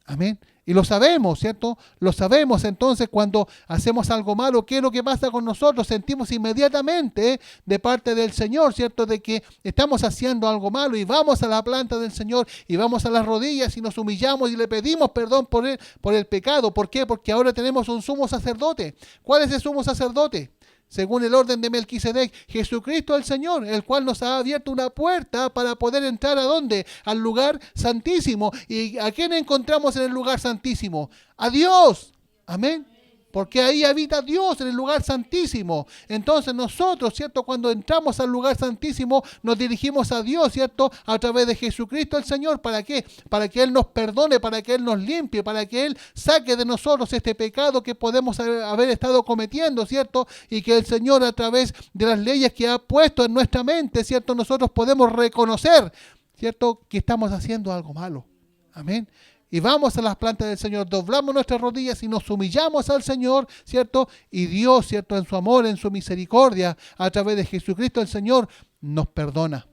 Amén. Y lo sabemos, ¿cierto? Lo sabemos. Entonces, cuando hacemos algo malo, ¿qué es lo que pasa con nosotros? Sentimos inmediatamente de parte del Señor, ¿cierto?, de que estamos haciendo algo malo y vamos a la planta del Señor y vamos a las rodillas y nos humillamos y le pedimos perdón por el pecado. ¿Por qué? Porque ahora tenemos un sumo sacerdote. ¿Cuál es el sumo sacerdote? Según el orden de Melquisedec, Jesucristo el Señor, el cual nos ha abierto una puerta para poder entrar ¿a dónde? Al lugar santísimo. ¿Y a quién encontramos en el lugar santísimo? A Dios. Amén. Porque ahí habita Dios en el lugar santísimo. Entonces nosotros, ¿cierto?, cuando entramos al lugar santísimo, nos dirigimos a Dios, ¿cierto?, a través de Jesucristo el Señor. ¿Para qué? Para que Él nos perdone, para que Él nos limpie, para que Él saque de nosotros este pecado que podemos haber estado cometiendo, ¿cierto? Y que el Señor, a través de las leyes que ha puesto en nuestra mente, ¿cierto?, nosotros podemos reconocer, ¿cierto?, que estamos haciendo algo malo. Amén. Y vamos a las plantas del Señor, doblamos nuestras rodillas y nos humillamos al Señor, ¿cierto? Y Dios, ¿cierto?, en su amor, en su misericordia, a través de Jesucristo el Señor, nos perdona.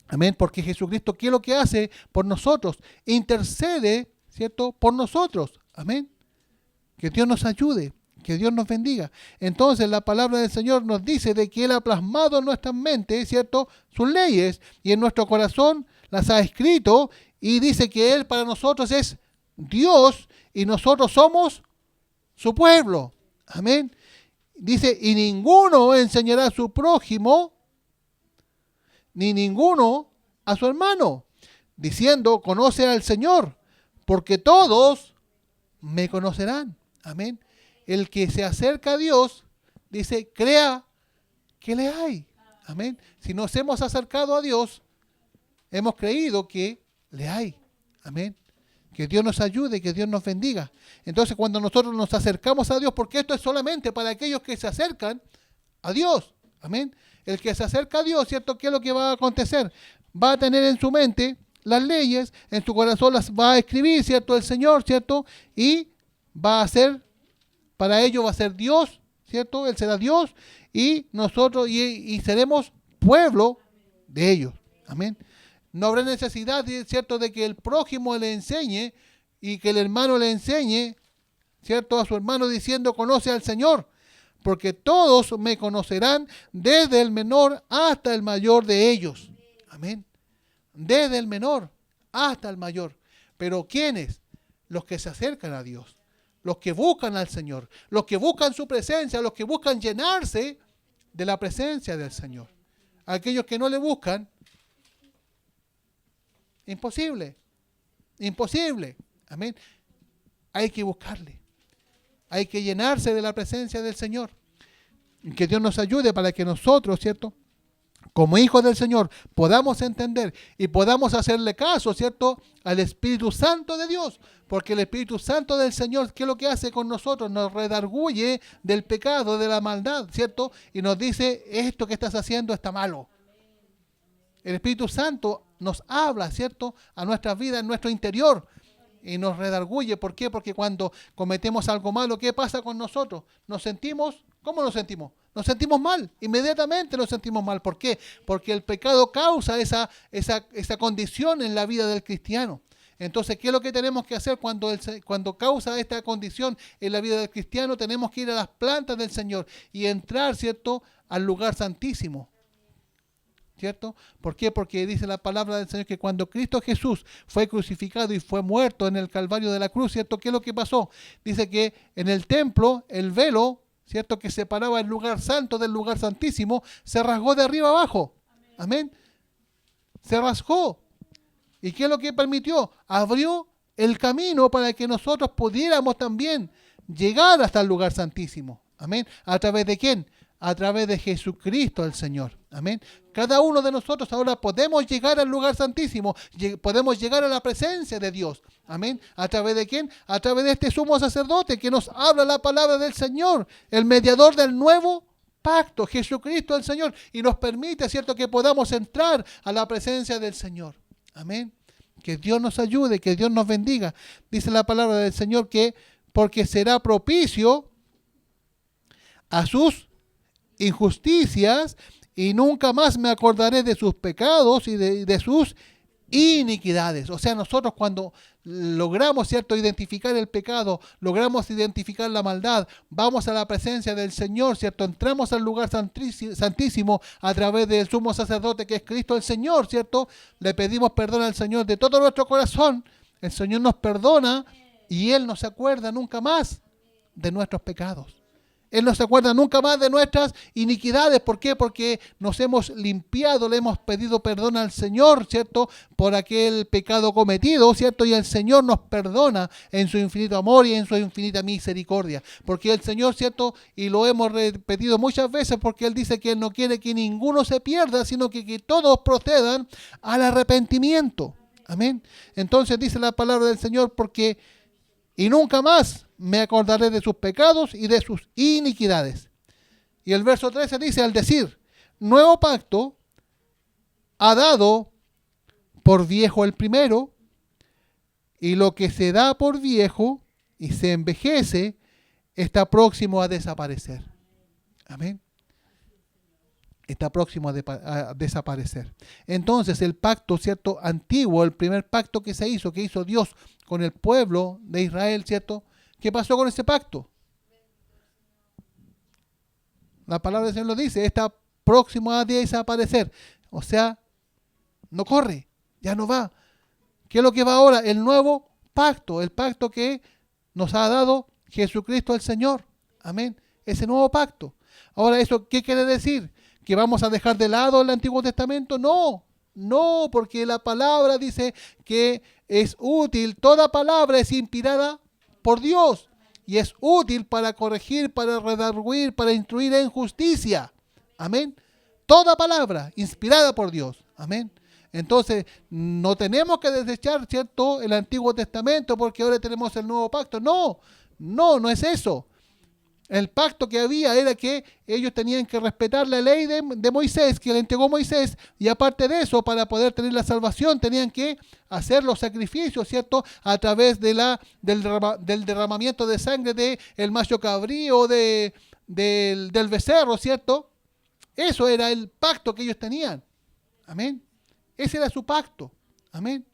Amén. Porque Jesucristo, ¿qué es lo que hace por nosotros? Intercede, ¿cierto?, por nosotros. Amén. Que Dios nos ayude, que Dios nos bendiga. Entonces la palabra del Señor nos dice de que Él ha plasmado en nuestras mentes, ¿cierto?, sus leyes, y en nuestro corazón las ha escrito. Y dice que Él para nosotros es Dios y nosotros somos su pueblo. Amén. Dice, y ninguno enseñará a su prójimo, ni ninguno a su hermano, diciendo, conoce al Señor, porque todos me conocerán. Amén. El que se acerca a Dios, dice, crea que le hay. Amén. Si nos hemos acercado a Dios, hemos creído que le hay. Amén. Que Dios nos ayude, que Dios nos bendiga. Entonces, cuando nosotros nos acercamos a Dios, porque esto es solamente para aquellos que se acercan a Dios. Amén. El que se acerca a Dios, ¿cierto? ¿Qué es lo que va a acontecer? Va a tener en su mente las leyes, en su corazón las va a escribir, ¿cierto?, el Señor, ¿cierto? Y va a ser, para ello va a ser Dios, ¿cierto? Él será Dios y nosotros, y seremos pueblo de ellos. Amén. No habrá necesidad, ¿cierto?, de que el prójimo le enseñe y que el hermano le enseñe, ¿cierto?, a su hermano diciendo, conoce al Señor, porque todos me conocerán desde el menor hasta el mayor de ellos. Amén. Desde el menor hasta el mayor. Pero ¿quiénes? Los que se acercan a Dios, los que buscan al Señor, los que buscan su presencia, los que buscan llenarse de la presencia del Señor. Aquellos que no le buscan, imposible, imposible. Amén. Hay que buscarle. Hay que llenarse de la presencia del Señor. Que Dios nos ayude para que nosotros, ¿cierto?, como hijos del Señor, podamos entender y podamos hacerle caso, ¿cierto?, al Espíritu Santo de Dios. Porque el Espíritu Santo del Señor, ¿qué es lo que hace con nosotros? Nos redarguye del pecado, de la maldad, ¿cierto? Y nos dice, esto que estás haciendo está malo. El Espíritu Santo nos habla, ¿cierto?, a nuestras vidas, en nuestro interior, y nos redarguye. ¿Por qué? Porque cuando cometemos algo malo, ¿qué pasa con nosotros? Nos sentimos, ¿cómo nos sentimos? Nos sentimos mal, inmediatamente nos sentimos mal. ¿Por qué? Porque el pecado causa esa condición en la vida del cristiano. Entonces, ¿qué es lo que tenemos que hacer cuando causa esta condición en la vida del cristiano? Tenemos que ir a las plantas del Señor y entrar, ¿cierto?, al lugar santísimo. ¿Cierto? ¿Por qué? Porque dice la palabra del Señor que cuando Cristo Jesús fue crucificado y fue muerto en el Calvario de la cruz, ¿cierto? ¿Qué es lo que pasó? Dice que en el templo el velo, ¿cierto?, que separaba el lugar santo del lugar santísimo, se rasgó de arriba abajo. Amén. Se rasgó. ¿Y qué es lo que permitió? Abrió el camino para que nosotros pudiéramos también llegar hasta el lugar santísimo. Amén. ¿A través de quién? A través de Jesucristo el Señor. Amén. Cada uno de nosotros ahora podemos llegar al lugar santísimo, podemos llegar a la presencia de Dios. Amén. ¿A través de quién? A través de este sumo sacerdote que nos habla la palabra del Señor, el mediador del nuevo pacto, Jesucristo el Señor, y nos permite, ¿cierto?, que podamos entrar a la presencia del Señor. Amén. Que Dios nos ayude, que Dios nos bendiga. Dice la palabra del Señor que porque será propicio a sus injusticias y nunca más me acordaré de sus pecados y de sus iniquidades. O sea, nosotros cuando logramos, ¿cierto?, identificar el pecado, logramos identificar la maldad, vamos a la presencia del Señor, ¿cierto?, entramos al lugar santísimo a través del sumo sacerdote que es Cristo el Señor, ¿cierto?, le pedimos perdón al Señor de todo nuestro corazón, el Señor nos perdona y Él no se acuerda nunca más de nuestros pecados. Él no se acuerda nunca más de nuestras iniquidades. ¿Por qué? Porque nos hemos limpiado, le hemos pedido perdón al Señor, ¿cierto?, por aquel pecado cometido, ¿cierto? Y el Señor nos perdona en su infinito amor y en su infinita misericordia. Porque el Señor, ¿cierto?, y lo hemos repetido muchas veces, porque Él dice que Él no quiere que ninguno se pierda, sino que todos procedan al arrepentimiento. Amén. Entonces dice la palabra del Señor, porque y nunca más me acordaré de sus pecados y de sus iniquidades. Y el verso 13 dice, al decir, nuevo pacto ha dado por viejo el primero, y lo que se da por viejo y se envejece está próximo a desaparecer. Amén. Está próximo a desaparecer. Entonces el pacto, ¿cierto?, antiguo, el primer pacto que hizo Dios con el pueblo de Israel, ¿cierto? ¿Qué pasó con ese pacto? La palabra del Señor lo dice, está próximo a desaparecer. O sea, no corre, ya no va. ¿Qué es lo que va ahora? El nuevo pacto, el pacto que nos ha dado Jesucristo el Señor. Amén. Ese nuevo pacto. Ahora, ¿eso qué quiere decir? ¿Que vamos a dejar de lado el Antiguo Testamento? No, porque la palabra dice que es útil, toda palabra es inspirada por Dios y es útil para corregir, para redarguir, para instruir en justicia. Amén. Toda palabra inspirada por Dios. Amén. Entonces, no tenemos que desechar, ¿cierto?, el Antiguo Testamento porque ahora tenemos el nuevo pacto. No es eso. El pacto que había era que ellos tenían que respetar la ley de Moisés, que le entregó Moisés, y aparte de eso, para poder tener la salvación, tenían que hacer los sacrificios, ¿cierto?, a través de del derramamiento de sangre del macho cabrío, del becerro, ¿cierto? Eso era el pacto que ellos tenían. Amén. Ese era su pacto. Amén.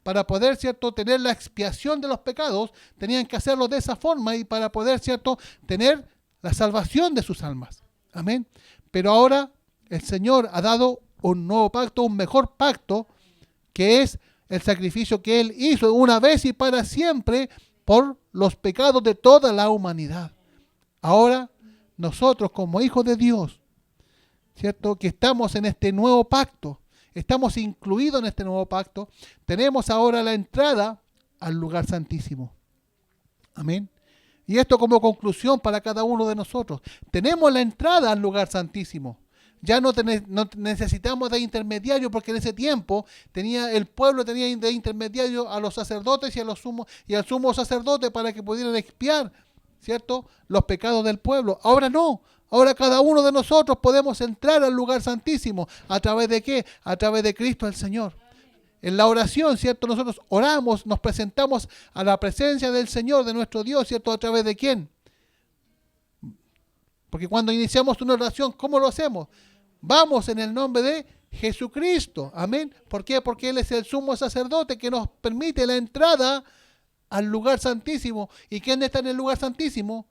Para poder, ¿cierto?, tener la expiación de los pecados, tenían que hacerlo de esa forma y para poder, ¿cierto?, tener la salvación de sus almas. Amén. Pero ahora el Señor ha dado un nuevo pacto, un mejor pacto, que es el sacrificio que Él hizo una vez y para siempre por los pecados de toda la humanidad. Ahora, nosotros como hijos de Dios, ¿cierto?, que estamos en este nuevo pacto, estamos incluidos en este nuevo pacto, tenemos ahora la entrada al lugar santísimo. Amén. Y esto como conclusión para cada uno de nosotros. Tenemos la entrada al lugar santísimo. Ya no necesitamos de intermediario, porque en ese tiempo el pueblo tenía de intermediario a los sacerdotes y al sumo sacerdote para que pudieran expiar, ¿cierto?, los pecados del pueblo. Ahora no. Ahora cada uno de nosotros podemos entrar al lugar santísimo. ¿A través de qué? A través de Cristo el Señor. En la oración, ¿cierto? Nosotros oramos, nos presentamos a la presencia del Señor, de nuestro Dios, ¿cierto? ¿A través de quién? Porque cuando iniciamos una oración, ¿cómo lo hacemos? Vamos en el nombre de Jesucristo. Amén. ¿Por qué? Porque Él es el sumo sacerdote que nos permite la entrada al lugar santísimo. ¿Y quién está en el lugar santísimo?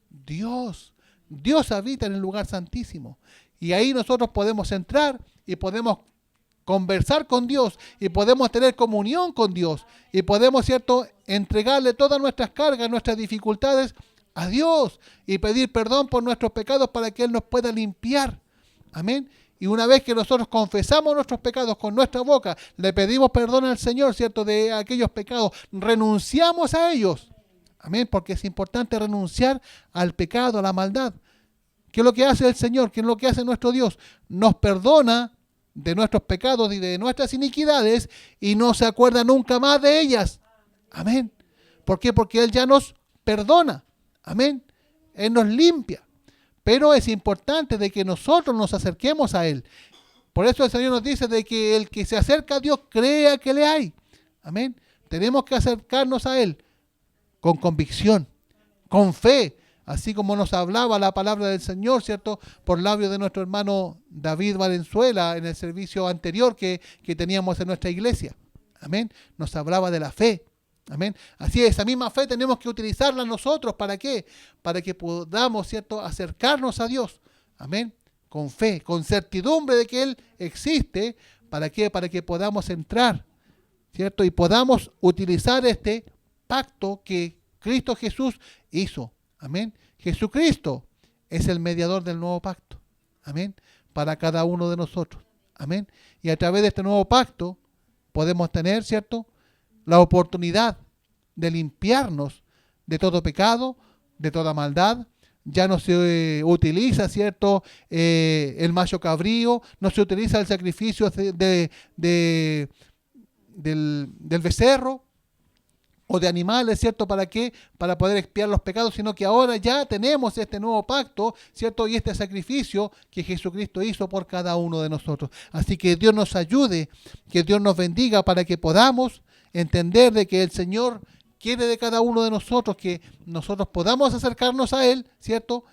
Dios. Dios habita en el lugar santísimo. Y ahí nosotros podemos entrar y podemos conversar con Dios y podemos tener comunión con Dios y podemos, ¿cierto?, entregarle todas nuestras cargas, nuestras dificultades a Dios y pedir perdón por nuestros pecados para que Él nos pueda limpiar. Amén. Y una vez que nosotros confesamos nuestros pecados con nuestra boca, le pedimos perdón al Señor, ¿cierto?, de aquellos pecados, renunciamos a ellos. Amén, porque es importante renunciar al pecado, a la maldad. ¿Qué es lo que hace el Señor? ¿Qué es lo que hace nuestro Dios? Nos perdona de nuestros pecados y de nuestras iniquidades y no se acuerda nunca más de ellas. Amén. ¿Por qué? Porque Él ya nos perdona. Amén. Él nos limpia. Pero es importante de que nosotros nos acerquemos a Él. Por eso el Señor nos dice de que el que se acerca a Dios crea que le hay. Amén. Tenemos que acercarnos a Él con convicción, con fe, así como nos hablaba la palabra del Señor, ¿cierto?, por labios de nuestro hermano David Valenzuela en el servicio anterior que teníamos en nuestra iglesia. Amén. Nos hablaba de la fe. Amén. Así es, esa misma fe tenemos que utilizarla nosotros. ¿Para qué? Para que podamos, ¿cierto?, acercarnos a Dios. Amén. Con fe, con certidumbre de que Él existe. ¿Para qué? Para que podamos entrar, ¿cierto?, y podamos utilizar este pacto que Cristo Jesús hizo. Amén. Jesucristo es el mediador del nuevo pacto. Amén. Para cada uno de nosotros. Amén. Y a través de este nuevo pacto podemos tener, ¿cierto?, la oportunidad de limpiarnos de todo pecado, de toda maldad. Ya no se utiliza, ¿cierto?, el macho cabrío, no se utiliza el sacrificio del becerro o de animales, ¿cierto? ¿Para qué? Para poder expiar los pecados, sino que ahora ya tenemos este nuevo pacto, ¿cierto? Y este sacrificio que Jesucristo hizo por cada uno de nosotros. Así que Dios nos ayude, que Dios nos bendiga para que podamos entender de que el Señor quiere de cada uno de nosotros que nosotros podamos acercarnos a Él, ¿cierto?,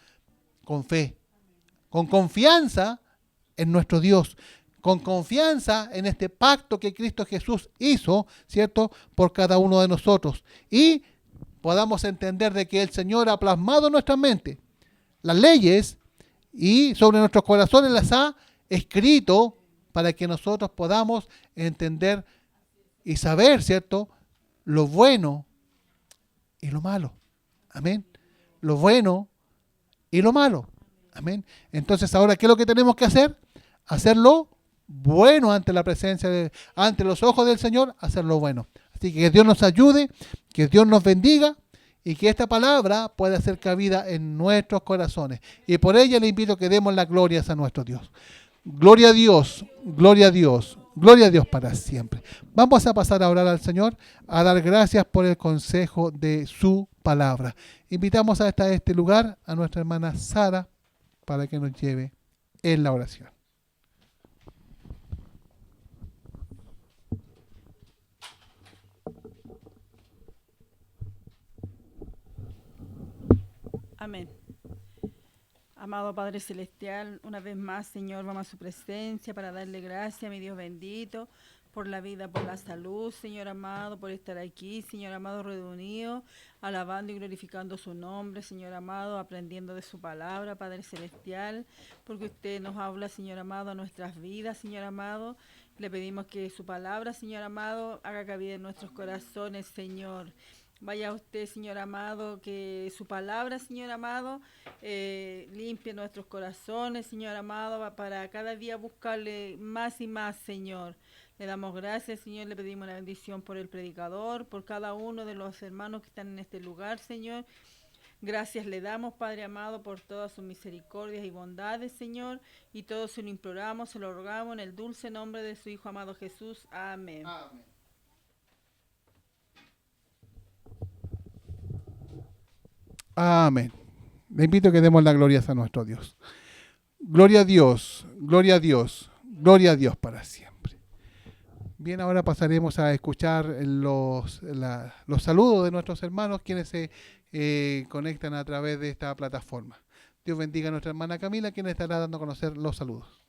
con fe, con confianza en nuestro Dios, con confianza en este pacto que Cristo Jesús hizo, ¿cierto?, por cada uno de nosotros. Y podamos entender de que el Señor ha plasmado en nuestra mente las leyes y sobre nuestros corazones las ha escrito para que nosotros podamos entender y saber, ¿cierto?, lo bueno y lo malo. Amén. Lo bueno y lo malo. Amén. Entonces ahora, ¿qué es lo que tenemos que hacer? Hacerlo bueno ante la presencia ante los ojos del Señor, hacerlo bueno. Así que Dios nos ayude, que Dios nos bendiga y que esta palabra pueda ser cabida en nuestros corazones. Y por ella le invito a que demos las glorias a nuestro Dios. Gloria a Dios, gloria a Dios, gloria a Dios para siempre. Vamos a pasar a orar al Señor, a dar gracias por el consejo de su palabra. Invitamos a este lugar a nuestra hermana Sara para que nos lleve en la oración. Amén. Amado Padre Celestial, una vez más, Señor, vamos a su presencia para darle gracias, mi Dios bendito, por la vida, por la salud, Señor amado, por estar aquí, Señor amado, reunido, alabando y glorificando su nombre, Señor amado, aprendiendo de su palabra, Padre Celestial, porque usted nos habla, Señor amado, a nuestras vidas, Señor amado. Le pedimos que su palabra, Señor amado, haga cabida en nuestros corazones, Señor. Vaya usted, Señor amado, que su palabra, Señor amado, limpie nuestros corazones, Señor amado, para cada día buscarle más y más, Señor. Le damos gracias, Señor, le pedimos la bendición por el predicador, por cada uno de los hermanos que están en este lugar, Señor. Gracias le damos, Padre amado, por todas sus misericordias y bondades, Señor, y todo se lo imploramos, se lo rogamos en el dulce nombre de su Hijo amado Jesús. Amén. Amén. Amén. Le invito a que demos la gloria a nuestro Dios. Gloria a Dios, gloria a Dios, gloria a Dios para siempre. Bien, ahora pasaremos a escuchar los saludos de nuestros hermanos quienes se conectan a través de esta plataforma. Dios bendiga a nuestra hermana Camila, quien estará dando a conocer los saludos.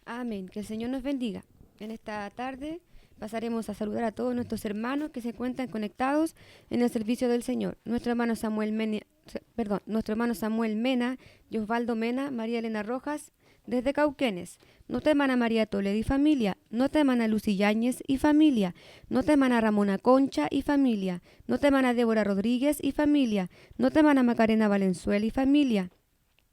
Amén. Que el Señor nos bendiga. En esta tarde pasaremos a saludar a todos nuestros hermanos que se encuentran conectados en el servicio del Señor. Nuestro hermano Samuel Mena, Osvaldo Mena, María Elena Rojas, desde Cauquenes. Nuestra hermana María Toledo y familia. Nuestra hermana Lucy Yáñez y familia. Nuestra hermana Ramona Concha y familia. Nuestra hermana Débora Rodríguez y familia. Nuestra hermana Macarena Valenzuela y familia.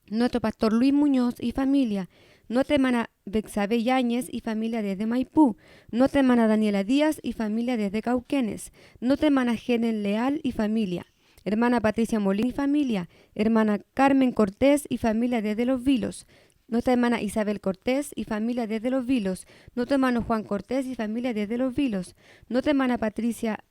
Nuestro pastor Luis Muñoz y familia. Nuestra hermana Bexabe Yáñez y familia desde Maipú. Nuestra hermana Daniela Díaz y familia desde Cauquenes. Nuestra hermana Helen Leal y familia. Hermana Patricia Molina y familia. Hermana Carmen Cortés y familia desde Los Vilos. Nuestra hermana Isabel Cortés y familia desde Los Vilos. Nuestro hermano Juan Cortés y familia desde Los Vilos. Nuestra hermana Patricia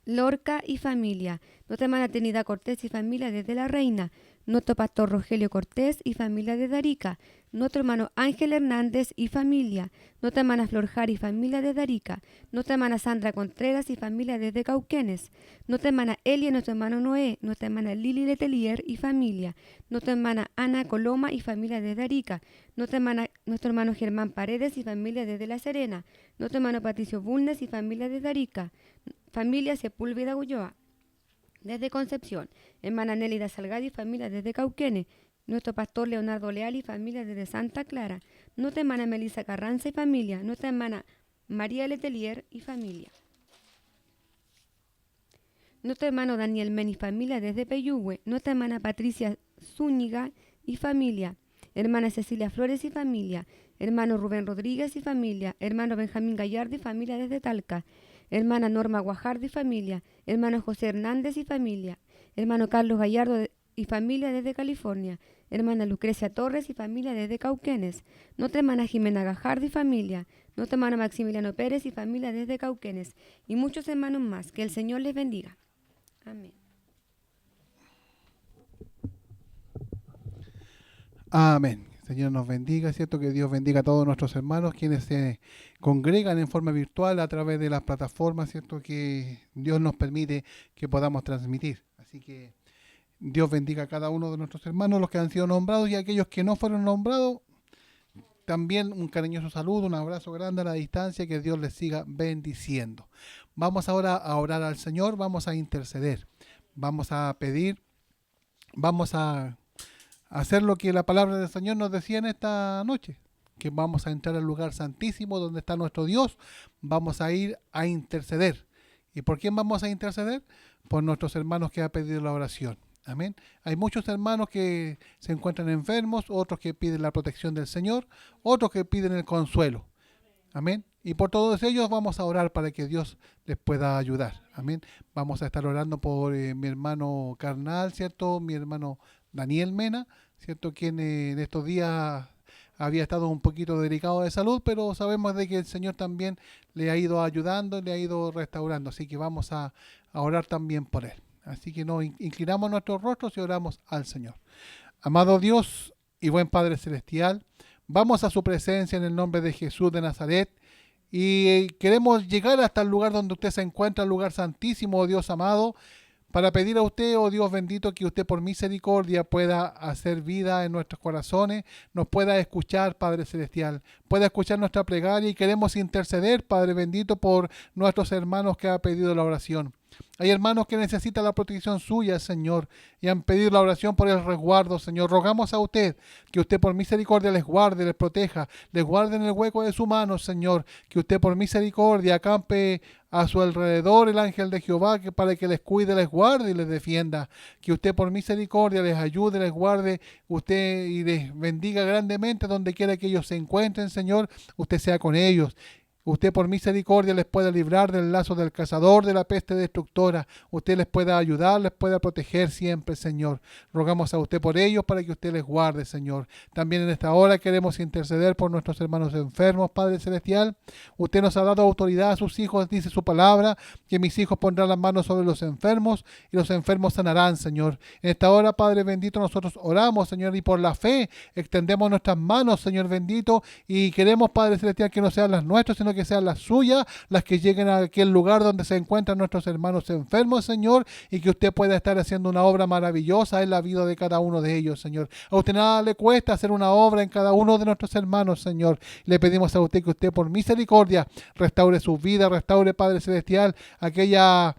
Lorca y familia. Nuestra hermana Trinidad Cortés y familia desde La Reina. Nuestro pastor Rogelio Cortés y familia de Arica. Nuestro hermano Ángel Hernández y familia. Nuestra hermana Flor Jari y familia de Arica. Nuestra hermana Sandra Contreras y familia desde Cauquenes. Nuestra hermana Elia y nuestro hermano Noé. Nuestra hermana Lili Letelier y familia. Nuestra hermana Ana Coloma y familia desde Arica. Nuestro hermano Germán Paredes y familia desde La Serena. Nuestro hermano Patricio Bulnes y familia desde Arica. Familia Sepúlveda Ulloa desde Concepción. Hermana Nélida Salgado y familia desde Cauquenes. Nuestro pastor Leonardo Leal y familia desde Santa Clara. Nuestra hermana Melissa Carranza y familia. Nuestra hermana María Letelier y familia. Nuestro hermano Daniel Men y familia desde Peyúgue. Nuestra hermana Patricia Zúñiga y familia. Hermana Cecilia Flores y familia. Hermano Rubén Rodríguez y familia. Hermano Benjamín Gallardo y familia desde Talca. Hermana Norma Guajardo y familia. Hermano José Hernández y familia. Hermano Carlos Gallardo y familia desde California. Hermana Lucrecia Torres y familia desde Cauquenes. Nuestra hermana Jimena Gajardo y familia. Nuestro hermano Maximiliano Pérez y familia desde Cauquenes. Y muchos hermanos más. Que el Señor les bendiga. Amén. Amén. Señor nos bendiga, ¿cierto? Que Dios bendiga a todos nuestros hermanos quienes se congregan en forma virtual a través de las plataformas, ¿cierto? Que Dios nos permite que podamos transmitir. Así que Dios bendiga a cada uno de nuestros hermanos, los que han sido nombrados y aquellos que no fueron nombrados. También un cariñoso saludo, un abrazo grande a la distancia, que Dios les siga bendiciendo. Vamos ahora a orar al Señor, vamos a interceder, vamos a pedir, vamos a hacer lo que la palabra del Señor nos decía en esta noche, que vamos a entrar al lugar santísimo donde está nuestro Dios, vamos a ir a interceder. ¿Y por quién vamos a interceder? Por nuestros hermanos que han pedido la oración. Amén. Hay muchos hermanos que se encuentran enfermos, otros que piden la protección del Señor, otros que piden el consuelo. Amén. Y por todos ellos vamos a orar para que Dios les pueda ayudar. Amén. Vamos a estar orando por mi hermano carnal, ¿cierto? Mi hermano Daniel Mena, ¿cierto? Quien en estos días había estado un poquito delicado de salud, pero sabemos de que el Señor también le ha ido ayudando, le ha ido restaurando. Así que vamos a orar también por él. Así que nos inclinamos nuestros rostros y oramos al Señor. Amado Dios y buen Padre Celestial, vamos a su presencia en el nombre de Jesús de Nazaret y queremos llegar hasta el lugar donde usted se encuentra, el lugar santísimo, oh Dios amado, para pedir a usted, oh Dios bendito, que usted por misericordia pueda hacer vida en nuestros corazones, nos pueda escuchar, Padre Celestial, pueda escuchar nuestra plegaria y queremos interceder, Padre bendito, por nuestros hermanos que han pedido la oración. Hay hermanos que necesitan la protección suya, Señor, y han pedido la oración por el resguardo, Señor. Rogamos a usted que usted por misericordia les guarde, les proteja, les guarde en el hueco de su mano, Señor. Que usted por misericordia acampe a su alrededor el ángel de Jehová para que les cuide, les guarde y les defienda. Que usted por misericordia les ayude, les guarde usted y les bendiga grandemente donde quiera que ellos se encuentren, Señor. Usted sea con ellos. Usted por misericordia les pueda librar del lazo del cazador, de la peste destructora. Usted les pueda ayudar, les pueda proteger siempre, Señor. Rogamos a usted por ellos para que usted les guarde, Señor. También en esta hora queremos interceder por nuestros hermanos enfermos, Padre Celestial. Usted nos ha dado autoridad a sus hijos, dice su palabra, que mis hijos pondrán las manos sobre los enfermos y los enfermos sanarán, Señor. En esta hora, Padre bendito, nosotros oramos, Señor, y por la fe extendemos nuestras manos, Señor bendito, y queremos, Padre Celestial, que no sean las nuestras, sino que sean las suyas, las que lleguen a aquel lugar donde se encuentran nuestros hermanos enfermos, Señor, y que usted pueda estar haciendo una obra maravillosa en la vida de cada uno de ellos, Señor. A usted nada le cuesta hacer una obra en cada uno de nuestros hermanos, Señor. Le pedimos a usted que usted por misericordia restaure su vida, restaure, Padre Celestial, aquella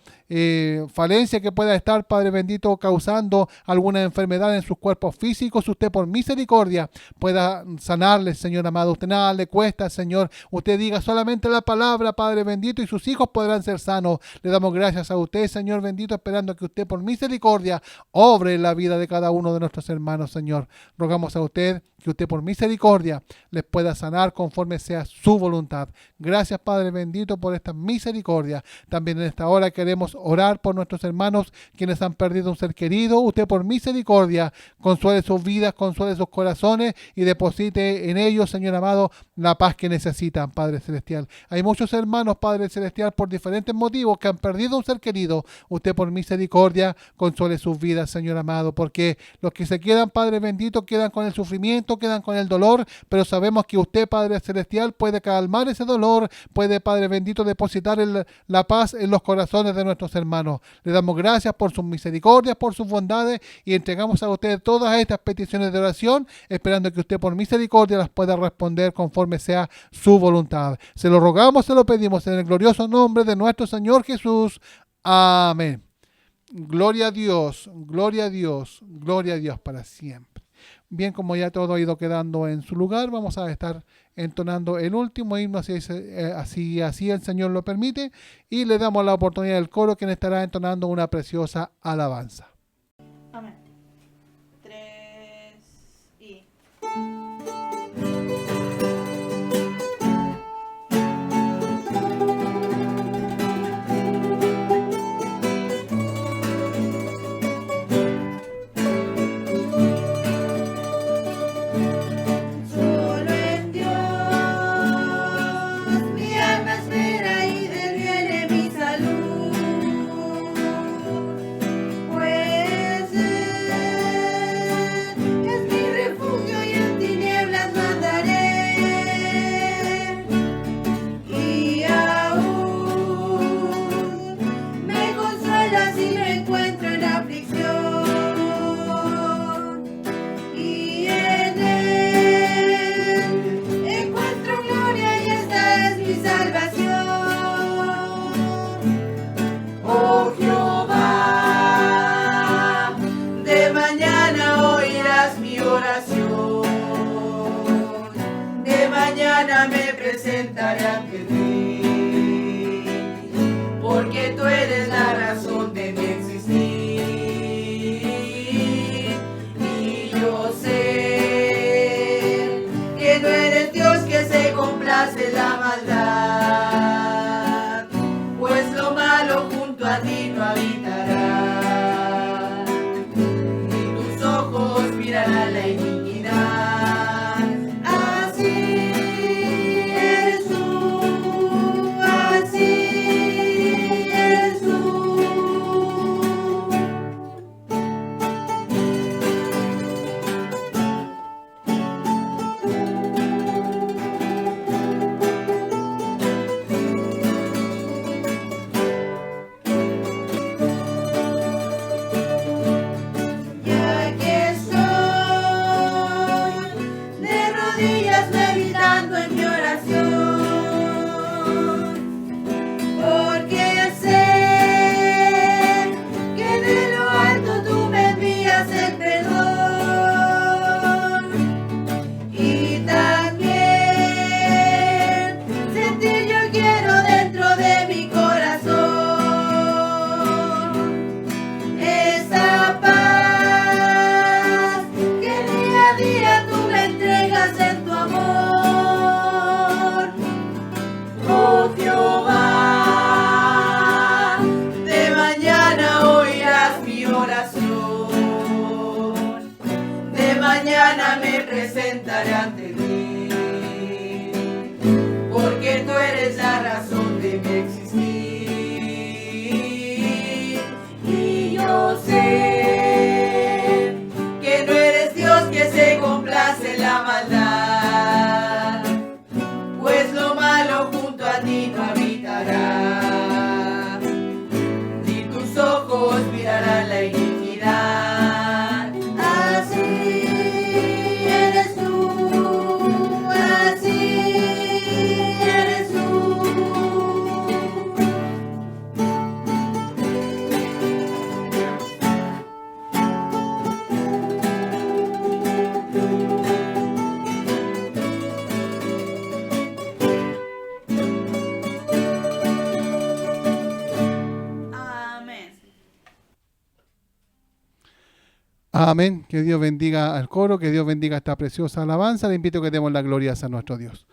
falencia que pueda estar, Padre bendito, causando alguna enfermedad en sus cuerpos físicos. Usted por misericordia pueda sanarles, Señor amado. Usted nada le cuesta, Señor. Usted diga solamente la palabra, Padre bendito, y sus hijos podrán ser sanos. Le damos gracias a usted, Señor bendito, esperando que usted por misericordia obre en la vida de cada uno de nuestros hermanos, Señor. Rogamos a usted que usted por misericordia les pueda sanar conforme sea su voluntad. Gracias, Padre bendito, por esta misericordia. También en esta hora queremos orar por nuestros hermanos quienes han perdido un ser querido. Usted por misericordia consuele sus vidas, consuele sus corazones y deposite en ellos, Señor amado, la paz que necesitan, Padre Celestial. Hay muchos hermanos, Padre Celestial, por diferentes motivos que han perdido un ser querido. Usted por misericordia consuele sus vidas, Señor amado, porque los que se quedan, Padre bendito, quedan con el sufrimiento, quedan con el dolor, pero sabemos que usted, Padre Celestial, puede calmar ese dolor, puede, Padre bendito, depositar la paz en los corazones de nuestros hermanos. Le damos gracias por sus misericordias, por sus bondades, y entregamos a usted todas estas peticiones de oración, esperando que usted por misericordia las pueda responder conforme sea su voluntad. Se lo rogamos, se lo pedimos en el glorioso nombre de nuestro Señor Jesús. Amén. Gloria a Dios, gloria a Dios, gloria a Dios para siempre. Bien, como ya todo ha ido quedando en su lugar, vamos a estar entonando el último himno, así el Señor lo permite, y le damos la oportunidad del coro, quien estará entonando una preciosa alabanza. Amén. 3 y... presentaré ante ti, porque tú eres la razón de mi existir. Y yo sé que no eres Dios que se complace en la maldad, pues lo malo junto a ti no habitará, ni tus ojos mirarán la iniquidad. mañana me presentaré ante ti, porque tú eres la razón de mi existir. Y yo sé que no eres Dios que se complace en la maldad, pues lo malo junto a ti no habitará, ni tus ojos mirarán la iniquidad. Así eres tú, así eres tú. Amén. Amén. Que Dios bendiga al coro, que Dios bendiga esta preciosa alabanza. Le invito a que demos las glorias a nuestro Dios.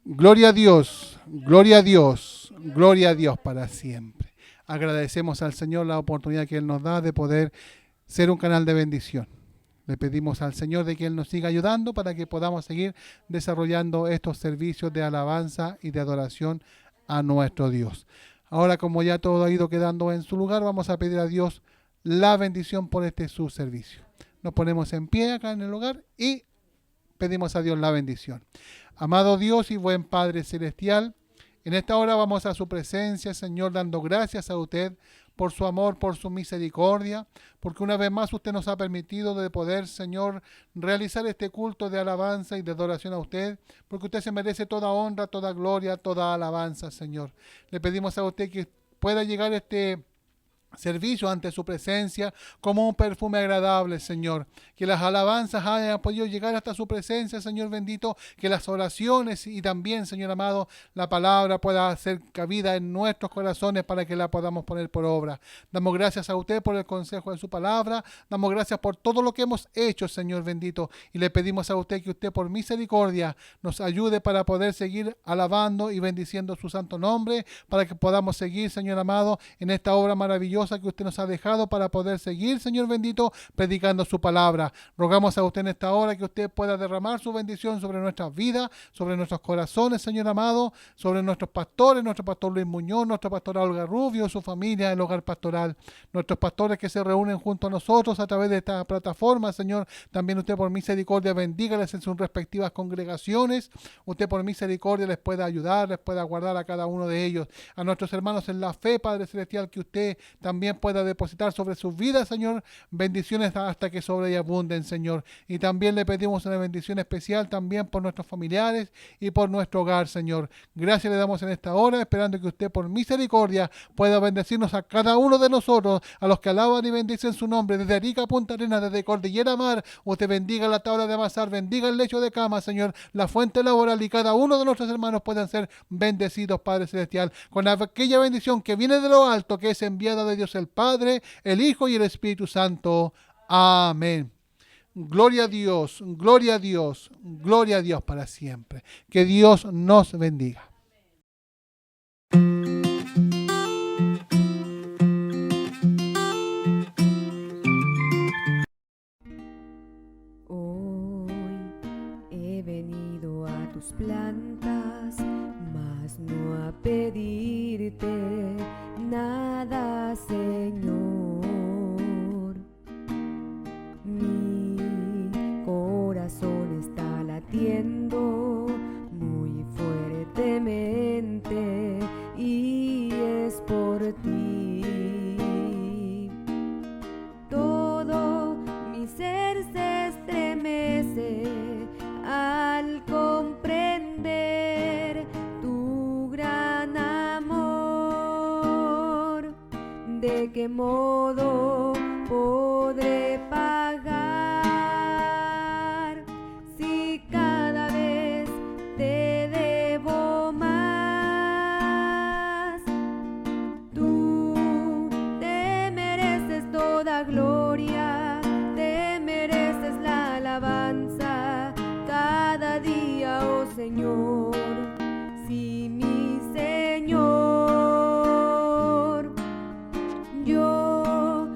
Gloria a Dios, gloria a Dios, gloria a Dios para siempre. Agradecemos al Señor la oportunidad que Él nos da de poder ser un canal de bendición. Le pedimos al Señor de que Él nos siga ayudando para que podamos seguir desarrollando estos servicios de alabanza y de adoración a nuestro Dios. Ahora, como ya todo ha ido quedando en su lugar, vamos a pedir a Dios la bendición por este su servicio. Nos ponemos en pie acá en el hogar y pedimos a Dios la bendición. Amado Dios y buen Padre Celestial, en esta hora vamos a su presencia, Señor, dando gracias a usted por su amor, por su misericordia, porque una vez más usted nos ha permitido de poder, Señor, realizar este culto de alabanza y de adoración a usted, porque usted se merece toda honra, toda gloria, toda alabanza, Señor. Le pedimos a usted que pueda llegar este servicio ante su presencia como un perfume agradable, Señor. Que las alabanzas hayan podido llegar hasta su presencia, Señor bendito. Que las oraciones y también, Señor amado, la palabra pueda ser cabida en nuestros corazones para que la podamos poner por obra. Damos gracias a usted por el consejo de su palabra. Damos gracias por todo lo que hemos hecho, Señor bendito. Y le pedimos a usted que usted por misericordia nos ayude para poder seguir alabando y bendiciendo su santo nombre, para que podamos seguir, Señor amado, en esta obra maravillosa que usted nos ha dejado para poder seguir, Señor bendito, predicando su palabra. Rogamos a usted en esta hora que usted pueda derramar su bendición sobre nuestras vidas, sobre nuestros corazones, Señor amado, sobre nuestros pastores, nuestro pastor Luis Muñoz, nuestra pastora Olga Rubio, su familia, el hogar pastoral, nuestros pastores que se reúnen junto a nosotros a través de esta plataforma, Señor. También usted por misericordia bendígales en sus respectivas congregaciones. Usted por misericordia les pueda ayudar, les pueda guardar a cada uno de ellos. A nuestros hermanos en la fe, Padre Celestial, que usted también pueda depositar sobre sus vidas, Señor, bendiciones hasta que sobre y abunden, Señor. Y también le pedimos una bendición especial también por nuestros familiares y por nuestro hogar, Señor. Gracias le damos en esta hora, esperando que usted por misericordia pueda bendecirnos a cada uno de nosotros, a los que alaban y bendicen su nombre, desde Arica a Punta Arenas, desde Cordillera a Mar. Usted bendiga la tabla de amasar, bendiga el lecho de cama, Señor, la fuente laboral, y cada uno de nuestros hermanos puedan ser bendecidos, Padre Celestial, con aquella bendición que viene de lo alto, que es enviada de Dios el Padre, el Hijo y el Espíritu Santo. Amén. Gloria a Dios, gloria a Dios, gloria a Dios para siempre. Que Dios nos bendiga. Hoy he venido a tus plantas, mas no a pedirte nada, Señor. Mi corazón está latiendo muy fuertemente y es por ti. Todo mi ser se estremece al comprender tu gran amor. ¿De qué modo podré pagar si cada vez te debo más? Tú te mereces toda gloria, te mereces la alabanza cada día, oh Señor. Sí, mi Señor, yo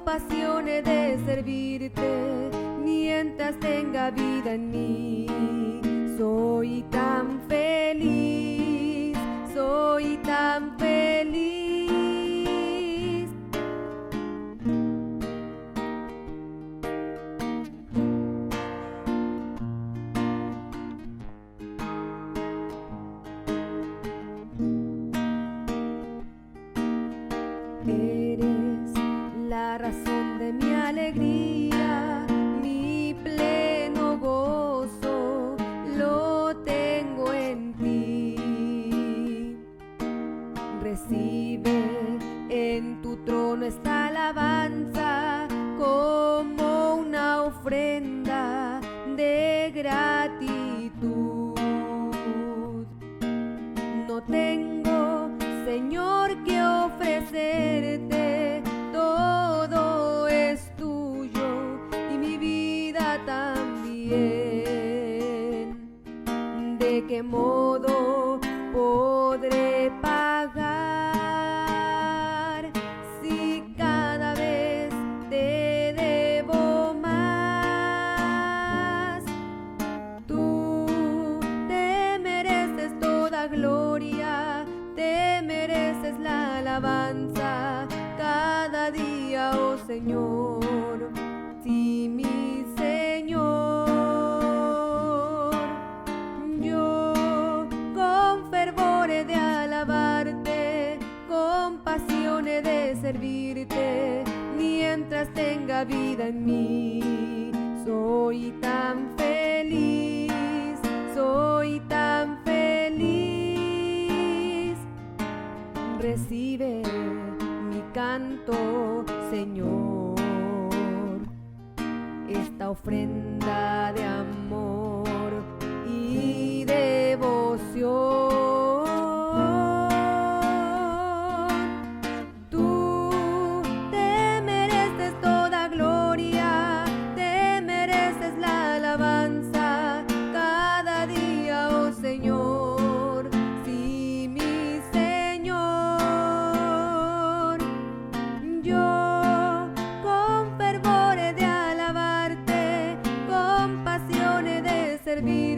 pasiones de servirte mientras tenga vida en mí. Soy tan feliz, soy tan feliz. Eres la razón de mi alegría, mi pleno gozo lo tengo en ti. Recibe en tu trono esta alabanza como una ofrenda de gratitud. No tengo, Señor, que ofrecerte, todo es tuyo y mi vida también. ¿De qué modo podré pagar si cada vez te debo más? Tú te mereces toda gloria, te mereces la alabanza cada día, oh Señor. Sí, mi Señor, yo con fervor he de alabarte, con pasiones de servirte mientras tenga vida en mí. Soy tan feliz, soy tan feliz. Recibe mi canto, Señor, esta ofrenda de amor y devoción. Tú te mereces toda gloria, te mereces la alabanza cada día, oh Señor. Sí, mi Señor, yo con fervor he de alabarte, con pasiones de servir